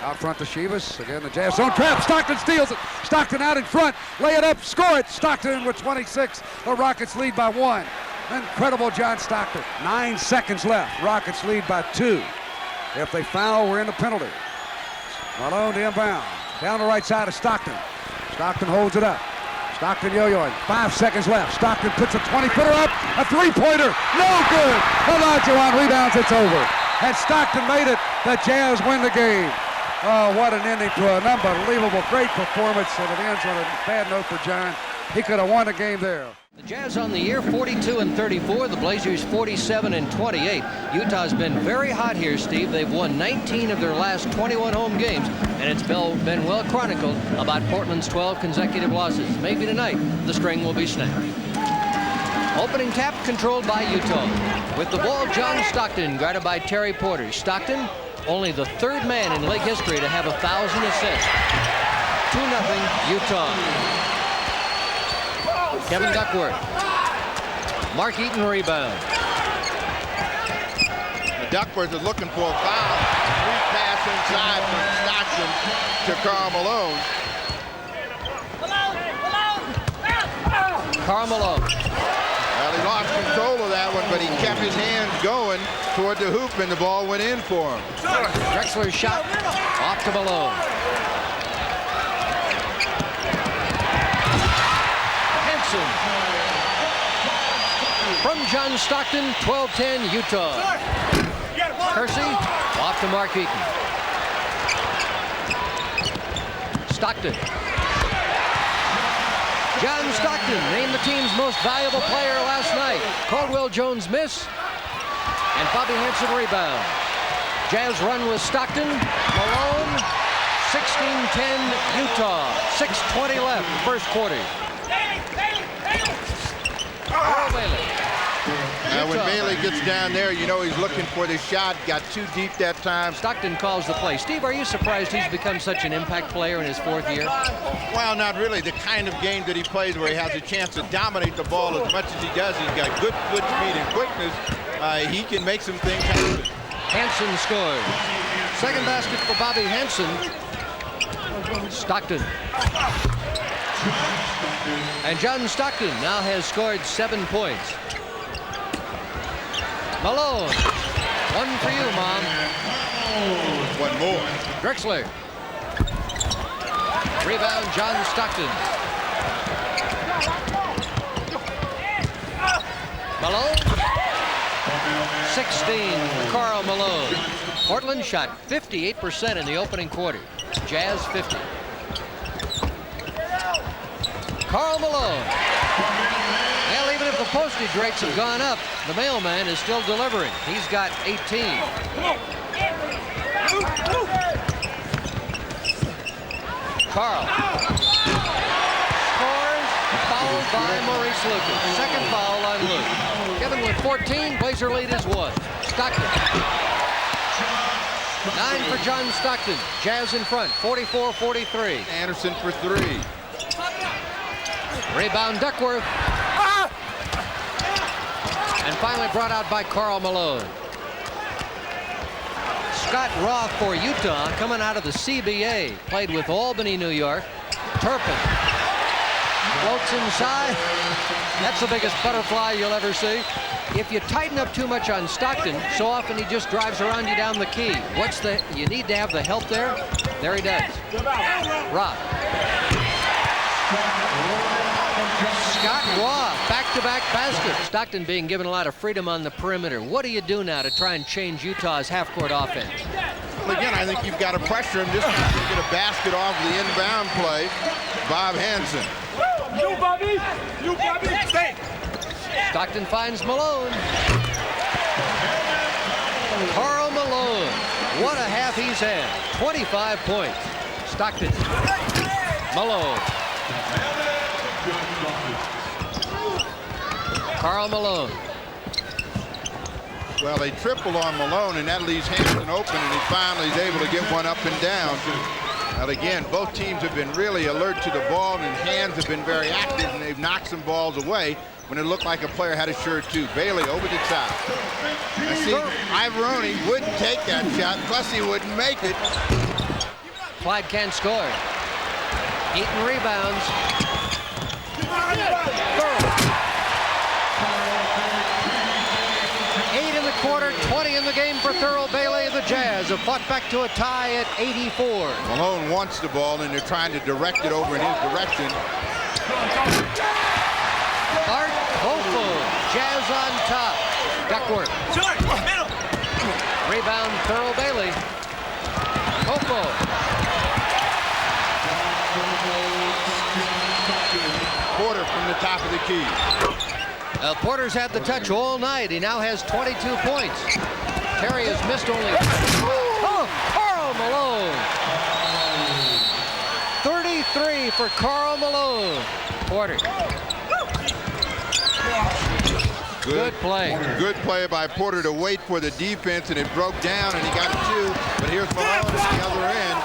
Out front to Shivas. Again, the Jazz zone trap. Stockton steals it. Stockton out in front. Lay it up. Score it. Stockton with 26. The Rockets lead by 1. Incredible John Stockton. 9 seconds left. Rockets lead by 2. If they foul, we're in the penalty. Malone to inbound. Down the right side of Stockton. Stockton holds it up. Stockton yo-yoing. 5 seconds left. Stockton puts a 20-footer up. A three-pointer. No good. Olajuwon rebounds. It's over. Had Stockton made it, the Jazz win the game. Oh, what an ending to an unbelievable, great performance. And it ends on a bad note for John. He could have won the game there. The Jazz on the year 42-34. The Blazers 47-28. Utah's been very hot here, Steve. They've won 19 of their last 21 home games, and it's been well chronicled about Portland's 12 consecutive losses. Maybe tonight the string will be snapped. Opening tap controlled by Utah. With the ball, John Stockton guarded by Terry Porter. Stockton, only the 3rd man in league history to have 1,000 assists. 2-0 Utah. Kevin Duckworth. Mark Eaton rebound. Duckworth is looking for a foul. 3 pass inside from Stockton to Karl Malone. Karl Malone. Well, he lost control of that one, but he kept his hands going toward the hoop, and the ball went in for him. Drexler's shot off to Malone. From John Stockton, 12-10 Utah. Kersey off to Mark Eaton. Stockton. John Stockton named the team's most valuable player last night. Caldwell Jones miss, and Bobby Hansen rebound. Jazz run with Stockton, Malone, 16-10 Utah. 6:20 left, first quarter. When Bailey gets down there, you know he's looking for the shot. Got too deep that time. Stockton calls the play. Steve, are you surprised he's become such an impact player in his 4th year? Well, not really. The kind of game that he plays where he has a chance to dominate the ball as much as he does. He's got good foot speed and quickness. He can make some things happen. Hansen scores. Second basket for Bobby Hansen. Stockton. And John Stockton now has scored 7 points. Malone. 1 for you, Mom. 1 more. Drexler. Rebound, John Stockton. Malone. 16 for Karl Malone. Portland shot 58% in the opening quarter. Jazz 50. Karl Malone. Well, even if the postage rates have gone up, the mailman is still delivering. He's got 18. Karl. Scores, fouled by Maurice Lucas. Second foul on Luke. Kevin with 14, Blazer lead is 1. Stockton. 9 for John Stockton. Jazz in front, 44-43. Anderson for 3. Rebound Duckworth. And finally brought out by Karl Malone. Scott Roth for Utah, coming out of the CBA. Played with Albany, New York. Turpin. Floats inside. That's the biggest butterfly you'll ever see. If you tighten up too much on Stockton, so often he just drives around you down the key. You need to have the help there. There he does. Roth. Scott Roth, back-to-back baskets. Stockton being given a lot of freedom on the perimeter. What do you do now to try and change Utah's half-court offense? Well, again, I think you've got to pressure him just to get a basket off the inbound play. Bob Hansen. You, Bobby! You, Bobby! Stay! Stockton finds Malone. Karl Malone. What a half he's had. 25 points. Stockton. Malone. Karl Malone. Well, they triple on Malone, and that leaves Hansen open, and he finally is able to get one up and down. Well, again, both teams have been really alert to the ball, and hands have been very active, and they've knocked some balls away when it looked like a player had a shirt too. Bailey over the top. I see Ivoroni wouldn't take that shot, plus he wouldn't make it. Clyde can't score. Eaton rebounds. 8 in the quarter, 20 in the game for Thurl Bailey of the Jazz, have fought back to a tie at 84. Malone wants the ball, and they're trying to direct it over in his direction. Art Hofu, Jazz on top. Duckworth. Rebound, Thurl Bailey. Hofu. Porter from the top of the key. Porter's had the touch all night. He now has 22 points. Terry has missed only. Oh, Karl Malone. 33 for Karl Malone. Porter. Good play. Good play by Porter to wait for the defense, and it broke down, and he got 2. But here's Malone at the other end.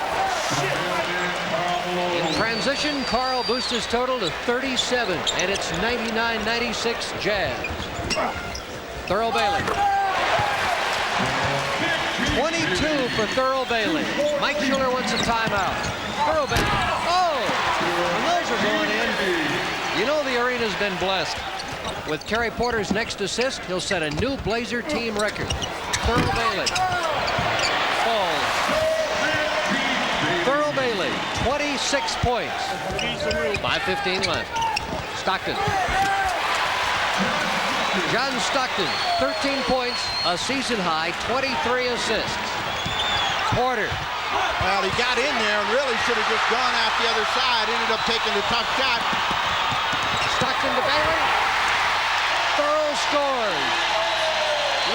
In transition, Karl boosts his total to 37, and it's 99-96 Jazz. Thurl Bailey. 22 for Thurl Bailey. Mike Schuler wants a timeout. Thurl Bailey. Oh! And those are going in. You know the arena's been blessed. With Terry Porter's next assist, he'll set a new Blazer team record. Thurl Bailey. Falls. Thurl Bailey, 26 points. 5:15 left. Stockton. John Stockton, 13 points, a season high, 23 assists. Porter. Well, he got in there and really should have just gone out the other side. Ended up taking the tough shot. Stockton to Bailey. Thurl scores.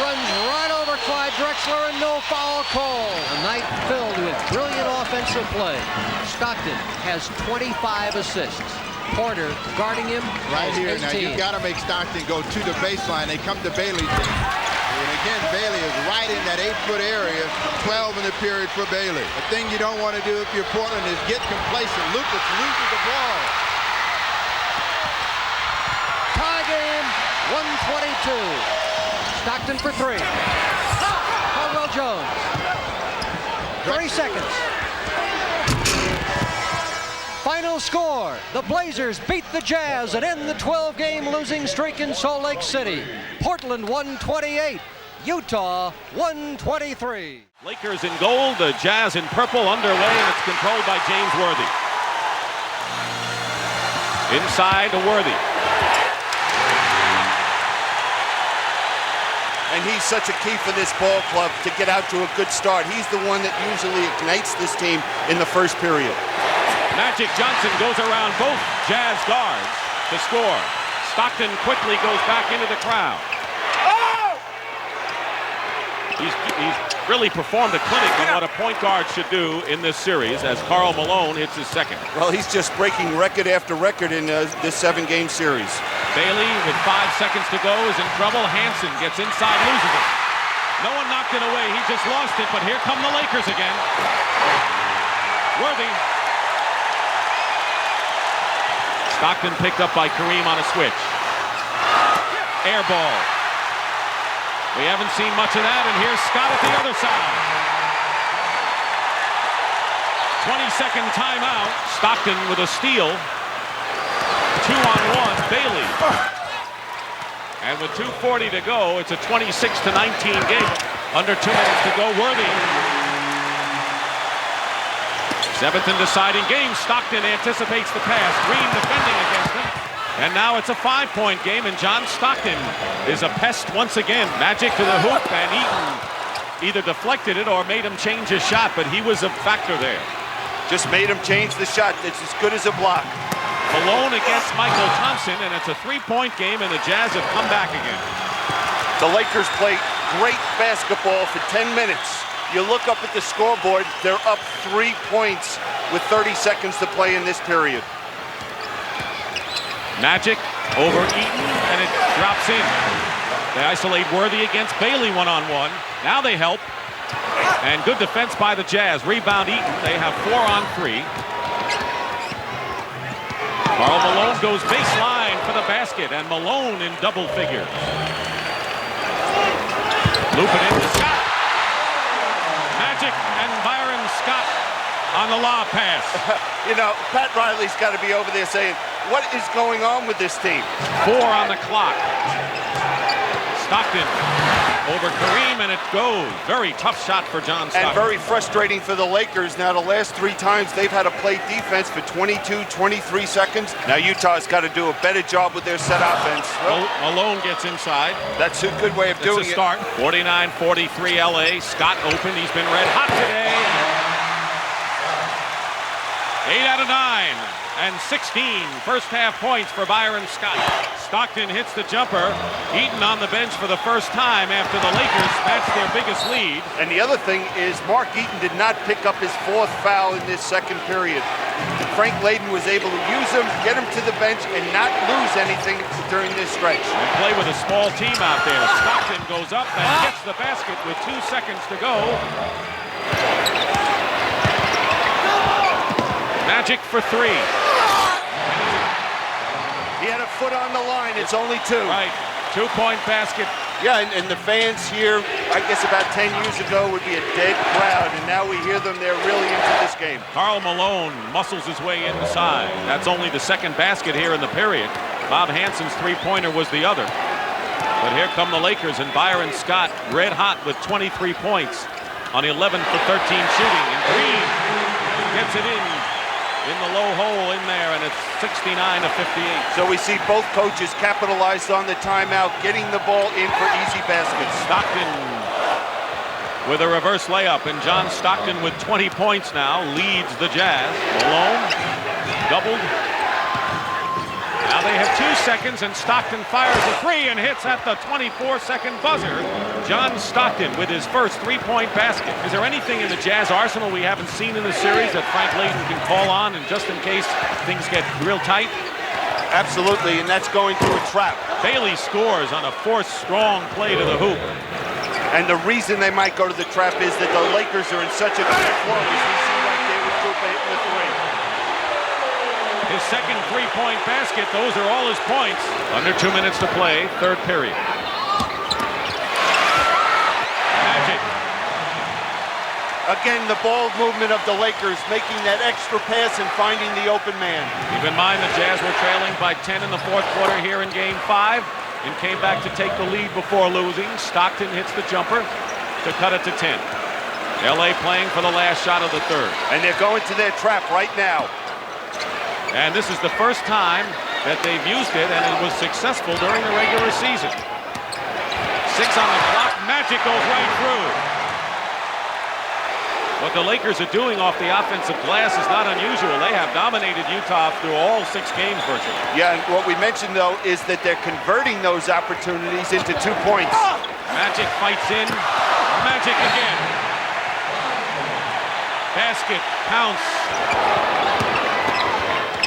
Runs right over Clyde Drexler, and no foul call. A night filled with brilliant offensive play. Stockton has 25 assists. Porter guarding him Right here. 18. Now, you've got to make Stockton go to the baseline. They come to Bailey. And again, Bailey is right in that 8-foot area. 12 in the period for Bailey. The thing you don't want to do if you're Portland is get complacent. Lucas loses the ball. Tie game, 122. Stockton for 3. Caldwell Jones. 30 seconds. Final score. The Blazers beat the Jazz and end the 12-game losing streak in Salt Lake City. Portland 128. Utah 123. Lakers in gold, the Jazz in purple underway, and it's controlled by James Worthy. Inside to Worthy. And he's such a key for this ball club to get out to a good start. He's the one that usually ignites this team in the first period. Magic Johnson goes around both Jazz guards to score. Stockton quickly goes back into the crowd. He's really performed a clinic on what a point guard should do in this series as Karl Malone hits his second. Well, he's just breaking record after record in this 7-game series. Bailey, with 5 seconds to go, is in trouble. Hansen gets inside, loses it. No one knocked it away. He just lost it, but here come the Lakers again. Worthy. Stockton picked up by Kareem on a switch. Air ball. We haven't seen much of that, and here's Scott at the other side. 20-second timeout. Stockton with a steal. 2-on-1, Bailey. And with 2:40 to go, it's a 26-19 game. Under 2 minutes to go, Worthy. 7th and deciding game. Stockton anticipates the pass. Green defending against him. And now it's a 5-point game, and John Stockton is a pest once again. Magic to the hoop, and Eaton either deflected it or made him change his shot, but he was a factor there. Just made him change the shot. It's as good as a block. Malone against Michael Thompson, and it's a 3-point game, and the Jazz have come back again. The Lakers played great basketball for 10 minutes. You look up at the scoreboard, they're up 3 points with 30 seconds to play in this period. Magic over Eaton, and it drops in. They isolate Worthy against Bailey one-on-one. Now they help. And good defense by the Jazz. Rebound Eaton. They have 4 on 3. Karl Malone goes baseline for the basket, and Malone in double figures. Loop it in to Scott. Magic and Byron Scott on the lob pass. You know, Pat Riley's got to be over there saying, what is going on with this team? 4 on the clock. Stockton over Kareem, and it goes. Very tough shot for John Stockton. And very frustrating for the Lakers. Now, the last 3 times they've had to play defense for 22, 23 seconds. Now, Utah's got to do a better job with their set offense. Malone gets inside. That's a good way of doing it. Start. 49-43 LA. Scott open. He's been red hot today. 8 out of 9 and 16 first half points for Byron Scott. Stockton hits the jumper. Eaton on the bench for the first time after the Lakers matched their biggest lead. And the other thing is Mark Eaton did not pick up his 4th foul in this second period. Frank Layden was able to use him, get him to the bench, and not lose anything during this stretch. And play with a small team out there. Stockton goes up and gets the basket with 2 seconds to go. Magic for 3. He had a foot on the line. It's only 2. Right. 2-point basket. Yeah, and the fans here, I guess about 10 years ago, would be a dead crowd, and now we hear them. They're really into this game. Karl Malone muscles his way inside. That's only the 2nd basket here in the period. Bob Hansen's 3-pointer was the other. But here come the Lakers, and Byron Scott red hot with 23 points on 11 for 13 shooting. And Green gets it in the low hole in there, and it's 69-58. So we see both coaches capitalized on the timeout, getting the ball in for easy baskets. Stockton with a reverse layup, and John Stockton with 20 points now leads the Jazz. Malone doubled. Now they have 2 seconds, and Stockton fires a 3 and hits at the 24-second buzzer. John Stockton with his first 3-point basket. Is there anything in the Jazz arsenal we haven't seen in the series that Frank Layden can call on, and just in case things get real tight? Absolutely, and that's going through a trap. Bailey scores on a forced strong play to the hoop. And the reason they might go to the trap is that the Lakers are in such a good flow, as we see right there with Krupa hitting the 3. His second 3-point basket. Those are all his points. Under 2 minutes to play, 3rd period. Magic. Again, the ball movement of the Lakers, making that extra pass and finding the open man. Keep in mind the Jazz were trailing by 10 in the 4th quarter here in Game 5 and came back to take the lead before losing. Stockton hits the jumper to cut it to 10. LA playing for the last shot of the 3rd. And they're going to their trap right now. And this is the first time that they've used it, and it was successful during the regular season. 6 on the clock. Magic goes right through. What the Lakers are doing off the offensive glass is not unusual. They have dominated Utah through all 6 games virtually. Yeah, and what we mentioned, though, is that they're converting those opportunities into 2 points. Magic fights in. Magic again. Basket, pounce.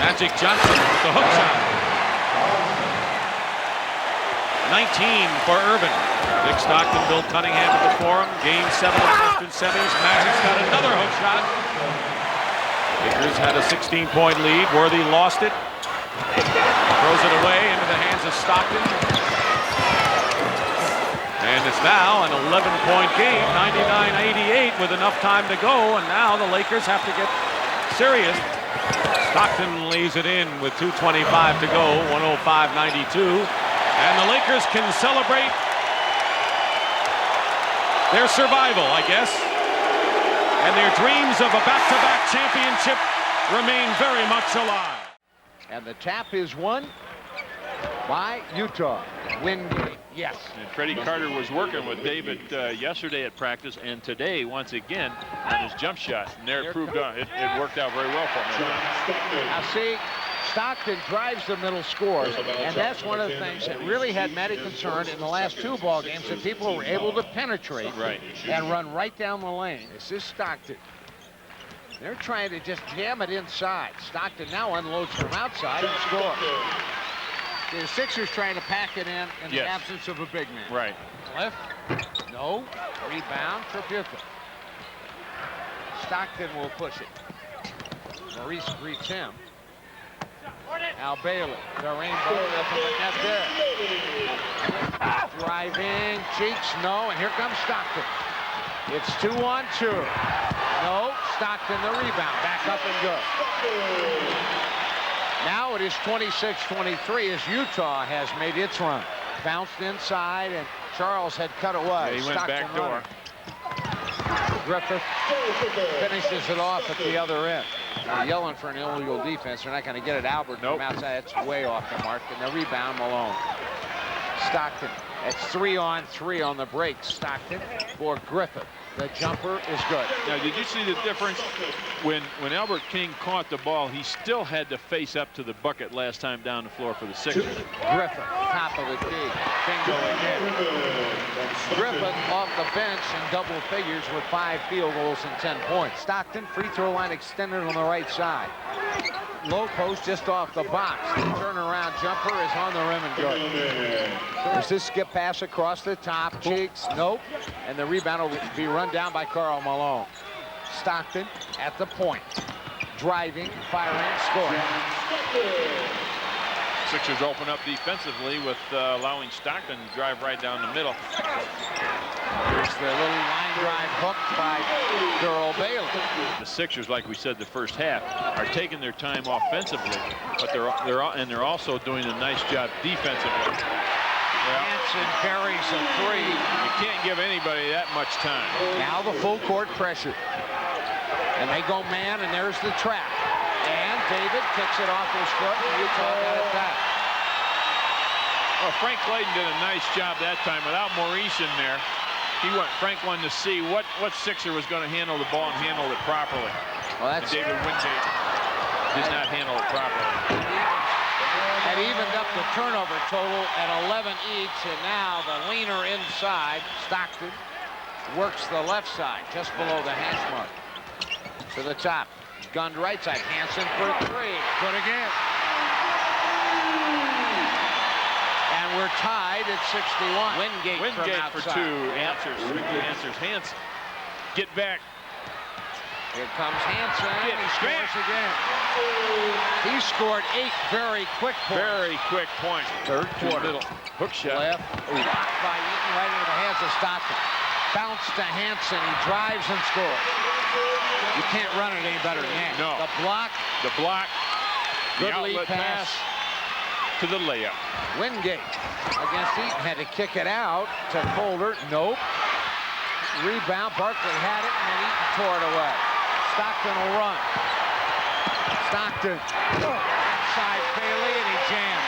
Magic Johnson with the hook shot. 19 for Urban. Dick Stockton, Bill Cunningham at the Forum. Game 7 of Western Semis. Magic's got another hook shot. Lakers had a 16-point lead. Worthy lost it. Throws it away into the hands of Stockton. And it's now an 11-point game, 99-88 with enough time to go. And now the Lakers have to get serious. Stockton lays it in with 2:25 to go, 105-92. And the Lakers can celebrate their survival, I guess. And their dreams of a back-to-back championship remain very much alive. And the tap is won by Utah. Win game. Yes. And Freddie Carter was working with David yesterday at practice and today once again on his jump shot. And there it proved on. It worked out very well for him. Now see, Stockton drives the middle, scores, and that's one of the things that really had Matty concerned in the last 2 ball games, that people were able to penetrate and run right down the lane. This is Stockton. They're trying to just jam it inside. Stockton now unloads from outside and scores. The Sixers trying to pack it in the absence of a big man. Right. Left. No. Rebound for Putha. Stockton will push it. Maurice greets him. Al Bailey, the rainbow, nothing but net there. Driving, Cheeks, no, and here comes Stockton. It's 2-on-2. No, Stockton the rebound, back up and good. Now it is 26-23 as Utah has made its run. Bounced inside, and Charles had cut away. Yeah, he went Stockton back door. Griffith finishes it off at the other end. They're yelling for an illegal defense. They're not going to get it. Albert from outside. It's way off the mark. And the rebound, Malone. Stockton. It's 3-on-3 on the break. Stockton for Griffith. The jumper is good. Now, did you see the difference? When Albert King caught the ball, he still had to face up to the bucket last time down the floor for the Sixers. Griffith, top of the key. Bingo again. Griffith off the bench in double figures with 5 field goals and 10 points. Stockton, free throw line extended on the right side. Low post just off the box. The turnaround jumper is on the rim and good. There's this skip pass across the top. Cheeks, nope. And the rebound will be run down by Karl Malone. Stockton at the point. Driving, firing, scoring. Sixers open up defensively with allowing Stockton to drive right down the middle. Here's the little line drive hook by Earl Bailey. The Sixers, like we said the first half, are taking their time offensively, but they're also doing a nice job defensively. Hansen carries a 3. You can't give anybody that much time. Now the full court pressure. And they go man, and there's the trap. And David kicks it off his foot, and Utah got it back. Well, Frank Clayton did a nice job that time without Maurice in there. Frank wanted to see what Sixer was going to handle the ball and handle it properly. Well, that's David Wingate did not handle it properly. Had evened up the turnover total at 11 each, and now the leaner inside, Stockton, works the left side, just below the hash mark. To the top, gunned right side, Hansen for 3, good again. And we're tied at 61. Wingate for 2, answers. Hansen, get back. Here comes Hansen, he scores again. He scored 8 very quick points. Very quick points. Third quarter. Hook shot. Left. Blocked by Eaton right into the hands of Stockton. Bounce to Hansen. He drives and scores. You can't run it any better than that. No. The block. The good lead outlet pass to the layup. Wingate against Eaton. Had to kick it out to Colder. Nope. Rebound. Barkley had it, and then Eaton tore it away. Stockton will run. Stockton. Side Bailey, and he jammed.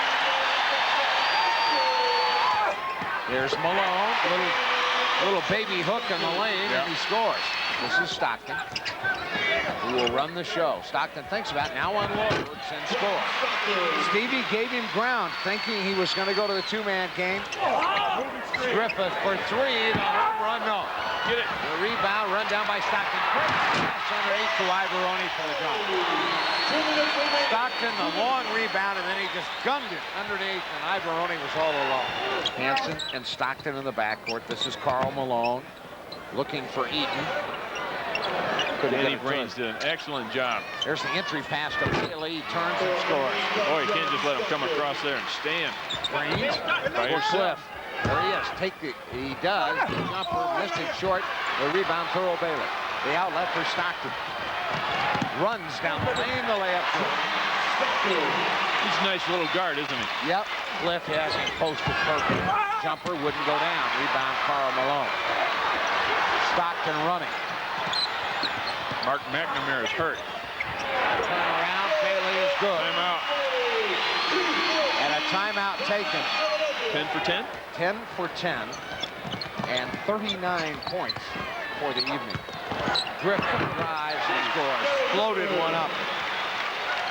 There's Malone. Little baby hook in the lane, and he scores. This is Stockton, who will run the show. Stockton thinks about it, now unloads and scores. Stevie gave him ground, thinking he was going to go to the 2-man game. Griffith for 3, the home run, no. Get it. The rebound, run down by Stockton. Pass underneath to Ivoroni for the jump. Stockton, the long rebound, and then he just gunned it underneath, and Ivoroni was all alone. Hansen and Stockton in the backcourt. This is Karl Malone looking for Eaton. Danny Brains did an excellent job. There's the entry pass to Bailey. He turns and scores. Oh, you can't just let him come across there and stand. Brains for Cliff. There he is. He does. The jumper missed it short. The rebound to Earl Bailey. The outlet for Stockton. Runs down the lane. The layup. He's a nice little guard, isn't he? Yep. Cliff has him posted perfect. Jumper wouldn't go down. Rebound Karl Malone. Stockton running. Mark McNamara is hurt. Turnaround. Bailey is good. Timeout. And a timeout taken. 10 for 10? 10 for 10. And 39 points for the evening. Griffin drives and scores. Floated one up.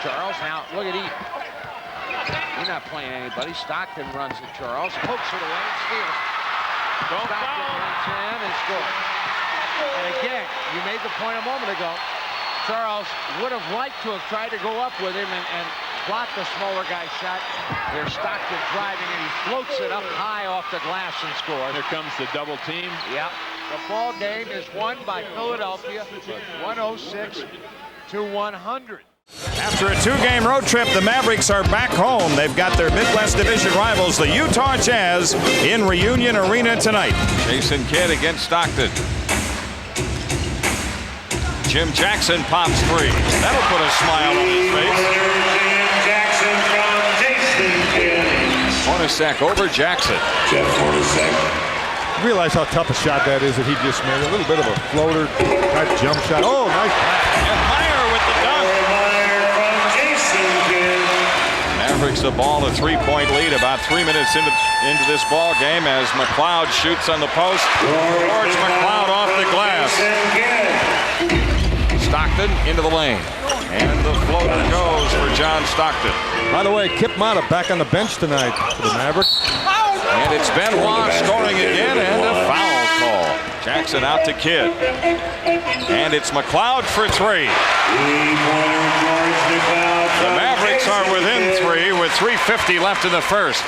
Charles now, look at Eaton. He's not playing anybody. Stockton runs at Charles. Pokes it away and steals. Stockton runs in and scores. And again, you made the point a moment ago. Charles would have liked to have tried to go up with him and blocked the smaller guy's shot. Here's Stockton driving, and he floats it up high off the glass and scores. Here comes the double team. Yep. The ball game is won by Philadelphia, 106 to 100. After a 2-game road trip, the Mavericks are back home. They've got their Midwest Division rivals, the Utah Jazz, in Reunion Arena tonight. Jason Kidd against Stockton. Jim Jackson pops 3. That'll put a smile on his face. Jackson from Jason Kidd. Hornacek over Jackson. Jeff Hornacek. Realize how tough a shot that is that he just made. A little bit of a floater type jump shot. Oh, nice pass. And Meyer with the dunk. Meyer from Jason Kidd. Mavericks the ball, a 3-point lead about 3 minutes into this ball game as McLeod shoots on the post. George McLeod off the glass. Stockton into the lane. And the floater goes for John Stockton. By the way, Kip Mata back on the bench tonight for the Mavericks. And it's Benoit scoring again, and a foul call. Jackson out to Kidd. And it's McLeod for 3. The Mavericks are within 3 with 3:50 left in the first.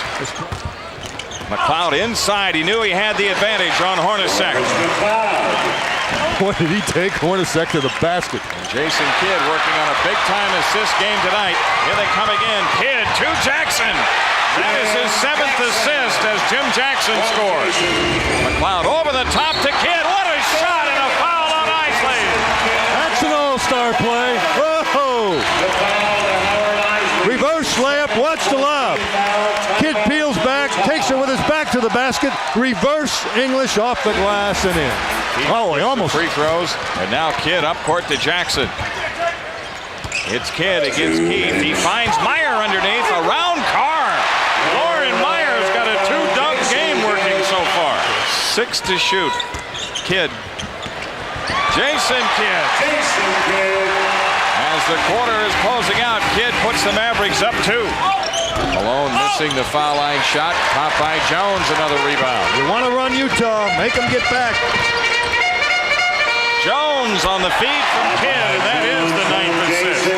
McLeod inside. He knew he had the advantage on Hornacek. What did he take Hornacek to the basket? And Jason Kidd working on a big-time assist game tonight. Here they come again. Kidd to Jackson. That is his 7th assist as Jim Jackson scores. McLeod over the top to Kidd. What a shot and a foul on Isley. That's an all-star play. Whoa! Reverse layup. Watch the lob. Kidd peels back, takes it with his back to the basket. Reverse English off the glass and in. Oh, he almost. Free throws. And now Kidd up court to Jackson. It's Kidd against Keefe. He finds Meyer underneath. Around Carr. Lauren Meyer's got a 2-dunk game working so far. 6 to shoot. Kidd. Jason Kidd. As the quarter is closing out, Kidd puts the Mavericks up 2. Malone missing the foul line shot. Popped by Jones, another rebound. You want to run Utah, make them get back. Jones on the feed from Kidd, and that is the 9th assist.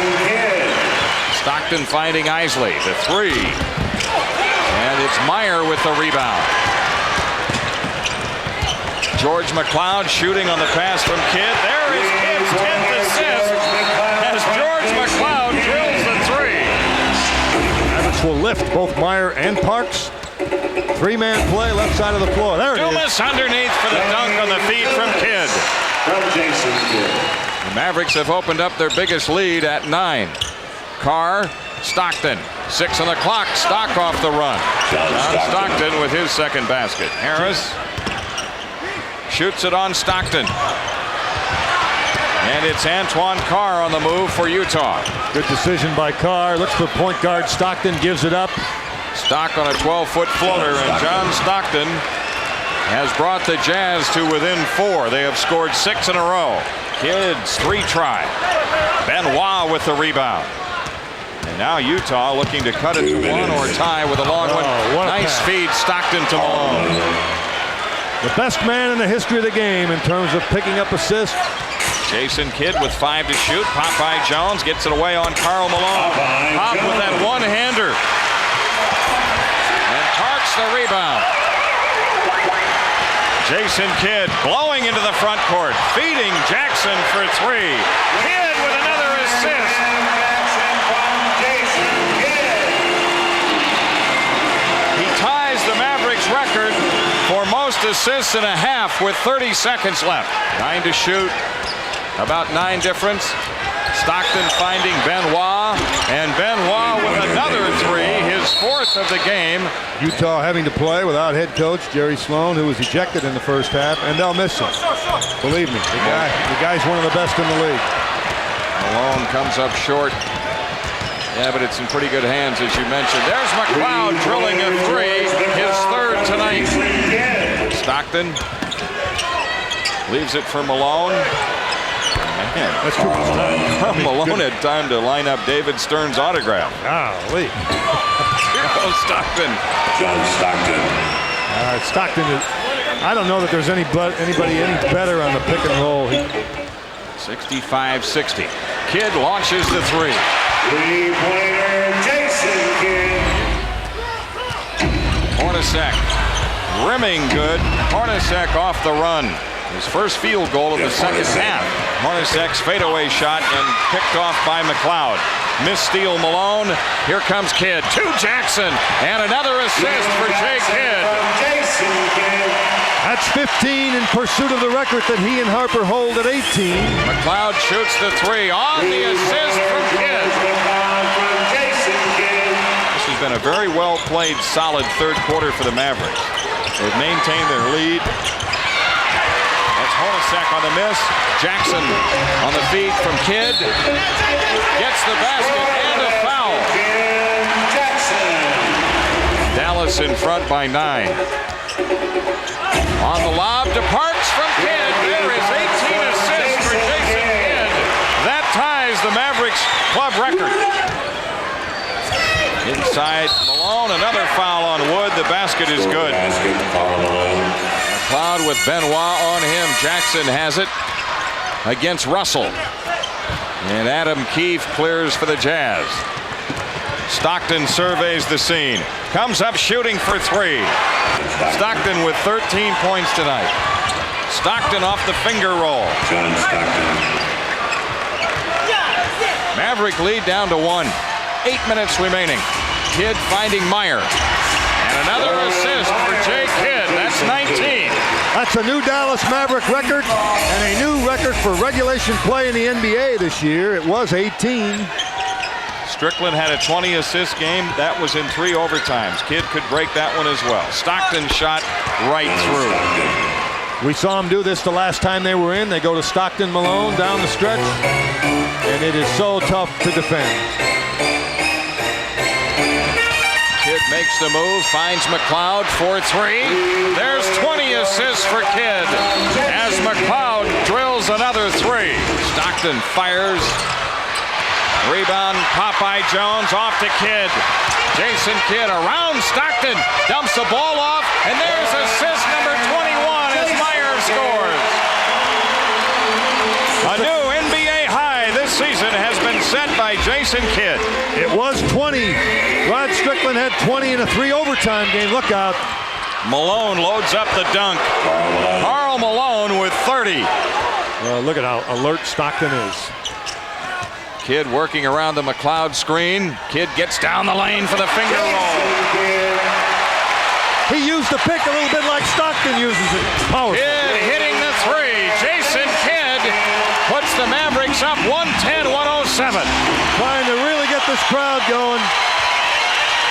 Stockton finding Isley, the 3. And it's Meyer with the rebound. George McLeod shooting on the pass from Kidd. There is Kidd's 10th assist as George McLeod drills the 3. Mavericks will lift both Meyer and Parks. 3-man play left side of the floor. There it is. Dumas underneath for the dunk on the feed from Kidd. The Mavericks have opened up their biggest lead at 9. Carr, Stockton, 6 on the clock. Stock off the run. John Stockton with his 2nd basket. Harris shoots it on Stockton. And it's Antoine Carr on the move for Utah. Good decision by Carr. Looks for point guard. Stockton gives it up. Stock on a 12-foot floater, and John Stockton has brought the Jazz to within 4. They have scored 6 in a row. Kidd's 3 try. Benoit with the rebound. And now Utah looking to cut it to 1 or tie with a long one. Nice feed, Stockton to Malone. The best man in the history of the game in terms of picking up assists. Jason Kidd with 5 to shoot. Pop by Jones, gets it away on Karl Malone. Pop with that one-hander. And Tarks the rebound. Jason Kidd blowing into the front court, feeding Jackson for 3. Kidd with another assist. He ties the Mavericks record for most assists in a half with 30 seconds left. 9 to shoot, about 9 difference. Stockton finding Benoit, and Benoit with another 3, his 4th of the game. Utah having to play without head coach Jerry Sloan, who was ejected in the first half, and they'll miss him. Believe me, the guy's one of the best in the league. Malone comes up short. Yeah, but it's in pretty good hands, as you mentioned. There's McLeod drilling a 3, his 3rd tonight. Stockton leaves it for Malone. Man, that's true. Malone had time to line up David Stern's autograph. Golly. Here goes Stockton. John Stockton. Stockton is. I don't know that there's anybody any better on the pick and roll. 65-60. Kidd launches the 3. Three-pointer, Jason Kidd. Hornacek rimming good. Hornacek off the run. His first field goal of the second half. Hornacek's fadeaway shot and picked off by McLeod. Missed steal Malone. Here comes Kidd to Jackson. And another assist for Jay Kidd. That's 15 in pursuit of the record that he and Harper hold at 18. McLeod shoots the three on the assist from Kidd. This has been a very well played, solid third quarter for the Mavericks. They've maintained their lead. That's Hornacek on the miss. Jackson on the feed from Kidd. Gets the basket and a foul. Dallas in front by 9. On the lob, departs from Kidd. There is 18 assists for Jason Kidd. That ties the Mavericks club record. Inside Malone, another foul on Wood. The basket is good. McLeod with Benoit on him. Jackson has it against Russell. And Adam Keefe clears for the Jazz. Stockton surveys the scene. Comes up shooting for three. Stockton with 13 points tonight. Stockton off the finger roll. Maverick lead down to 1. 8 minutes remaining. Kidd finding Meyer. And another assist for Jay Kidd. That's 19. That's a new Dallas Maverick record and a new record for regulation play in the NBA this year. It was 18. Strickland had a 20-assist game. That was in 3 overtimes. Kidd could break that one as well. Stockton shot right through. We saw him do this the last time they were in. They go to Stockton Malone down the stretch, and it is so tough to defend. Kidd makes the move, finds McLeod for 3. There's 20 assists for Kidd as McLeod drills another 3. Stockton fires. Rebound, Popeye Jones off to Kidd. Jason Kidd around Stockton, dumps the ball off, and there's assist number 21 as Meyer scores. A new NBA high this season has been set by Jason Kidd. It was 20. Rod Strickland had 20 in a 3 overtime game. Look out. Malone loads up the dunk. Karl Malone with 30. Look at how alert Stockton is. Kidd working around the McLeod screen. Kidd gets down the lane for the finger roll. He used the pick a little bit like Stockton uses it. Powerful. Kidd hitting the 3. Jason Kidd puts the Mavericks up 110-107. Trying to really get this crowd going.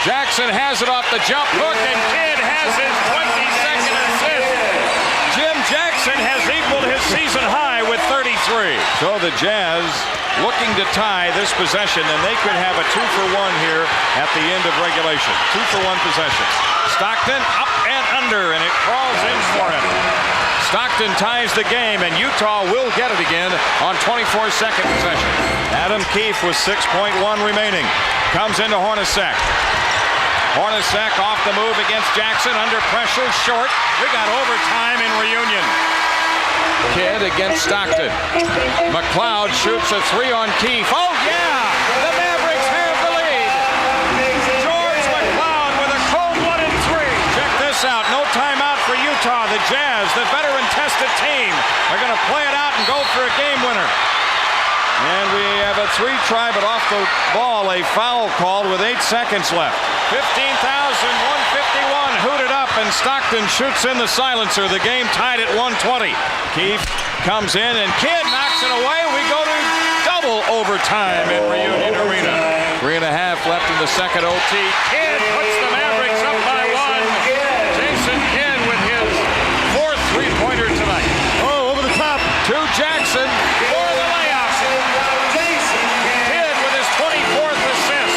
Jackson has it off the jump hook, and Kidd has his 22nd assist. Jim Jackson has equaled his season high with 33. So the Jazz looking to tie this possession, and they could have a 2-for-1 here at the end of regulation. 2-for-1 possession. Stockton up and under, and it crawls in for him. Stockton ties the game, and Utah will get it again on 24-second possession. Adam Keefe with 6.1 remaining. Comes into Hornacek. Hornacek off the move against Jackson, under pressure, short. We got overtime in Reunion. Kidd against Stockton. McLeod shoots a 3 on Keefe. Oh yeah! The Mavericks have the lead. George McLeod with a cold-blooded 3. Check this out. No timeout for Utah. The Jazz, the veteran-tested team, are going to play it out and go for a game winner. And we have a 3-try, but off the ball, a foul called with 8 seconds left. 15,151 hooted up, and Stockton shoots in the silencer. The game tied at 120. Keefe comes in, and Kidd knocks it away. We go to double overtime in Reunion Arena. 3.5 left in the second OT. Kidd puts the Mavericks up by 1. Jason Kidd with his 4th three-pointer tonight. Oh, over the top. To Jackson for the layup. Kidd with his 24th assist.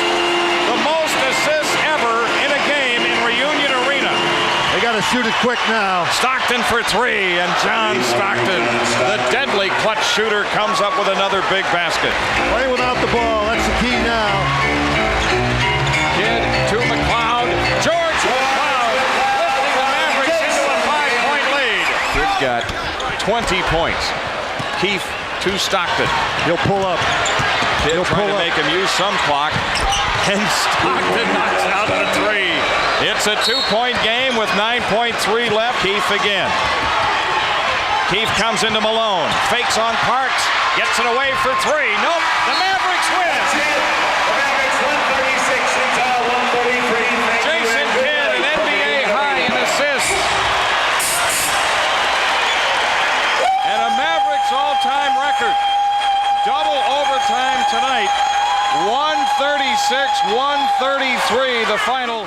The most assists ever in a game in Reunion Arena. They got to shoot it quick now. Stockton for 3, and John Stockton, the deadly clutch shooter, comes up with another big basket. Play without the ball. That's the key now. Kidd to McLeod. George McLeod lifting the Mavericks into a 5-point lead. Kidd got 20 points. Keefe to Stockton. He'll pull up. Kidd trying to make him use some clock. And Stockton knocks out the three. It's a 2-point game with 9.3 left. Keith again. Keith comes into Malone. Fakes on Parks. Gets it away for three. Nope. The Mavericks win. The Mavericks 136, Utah 133. Jason Kidd, an NBA high in assists. And a Mavericks all-time record. Double overtime tonight. 136-133 the final.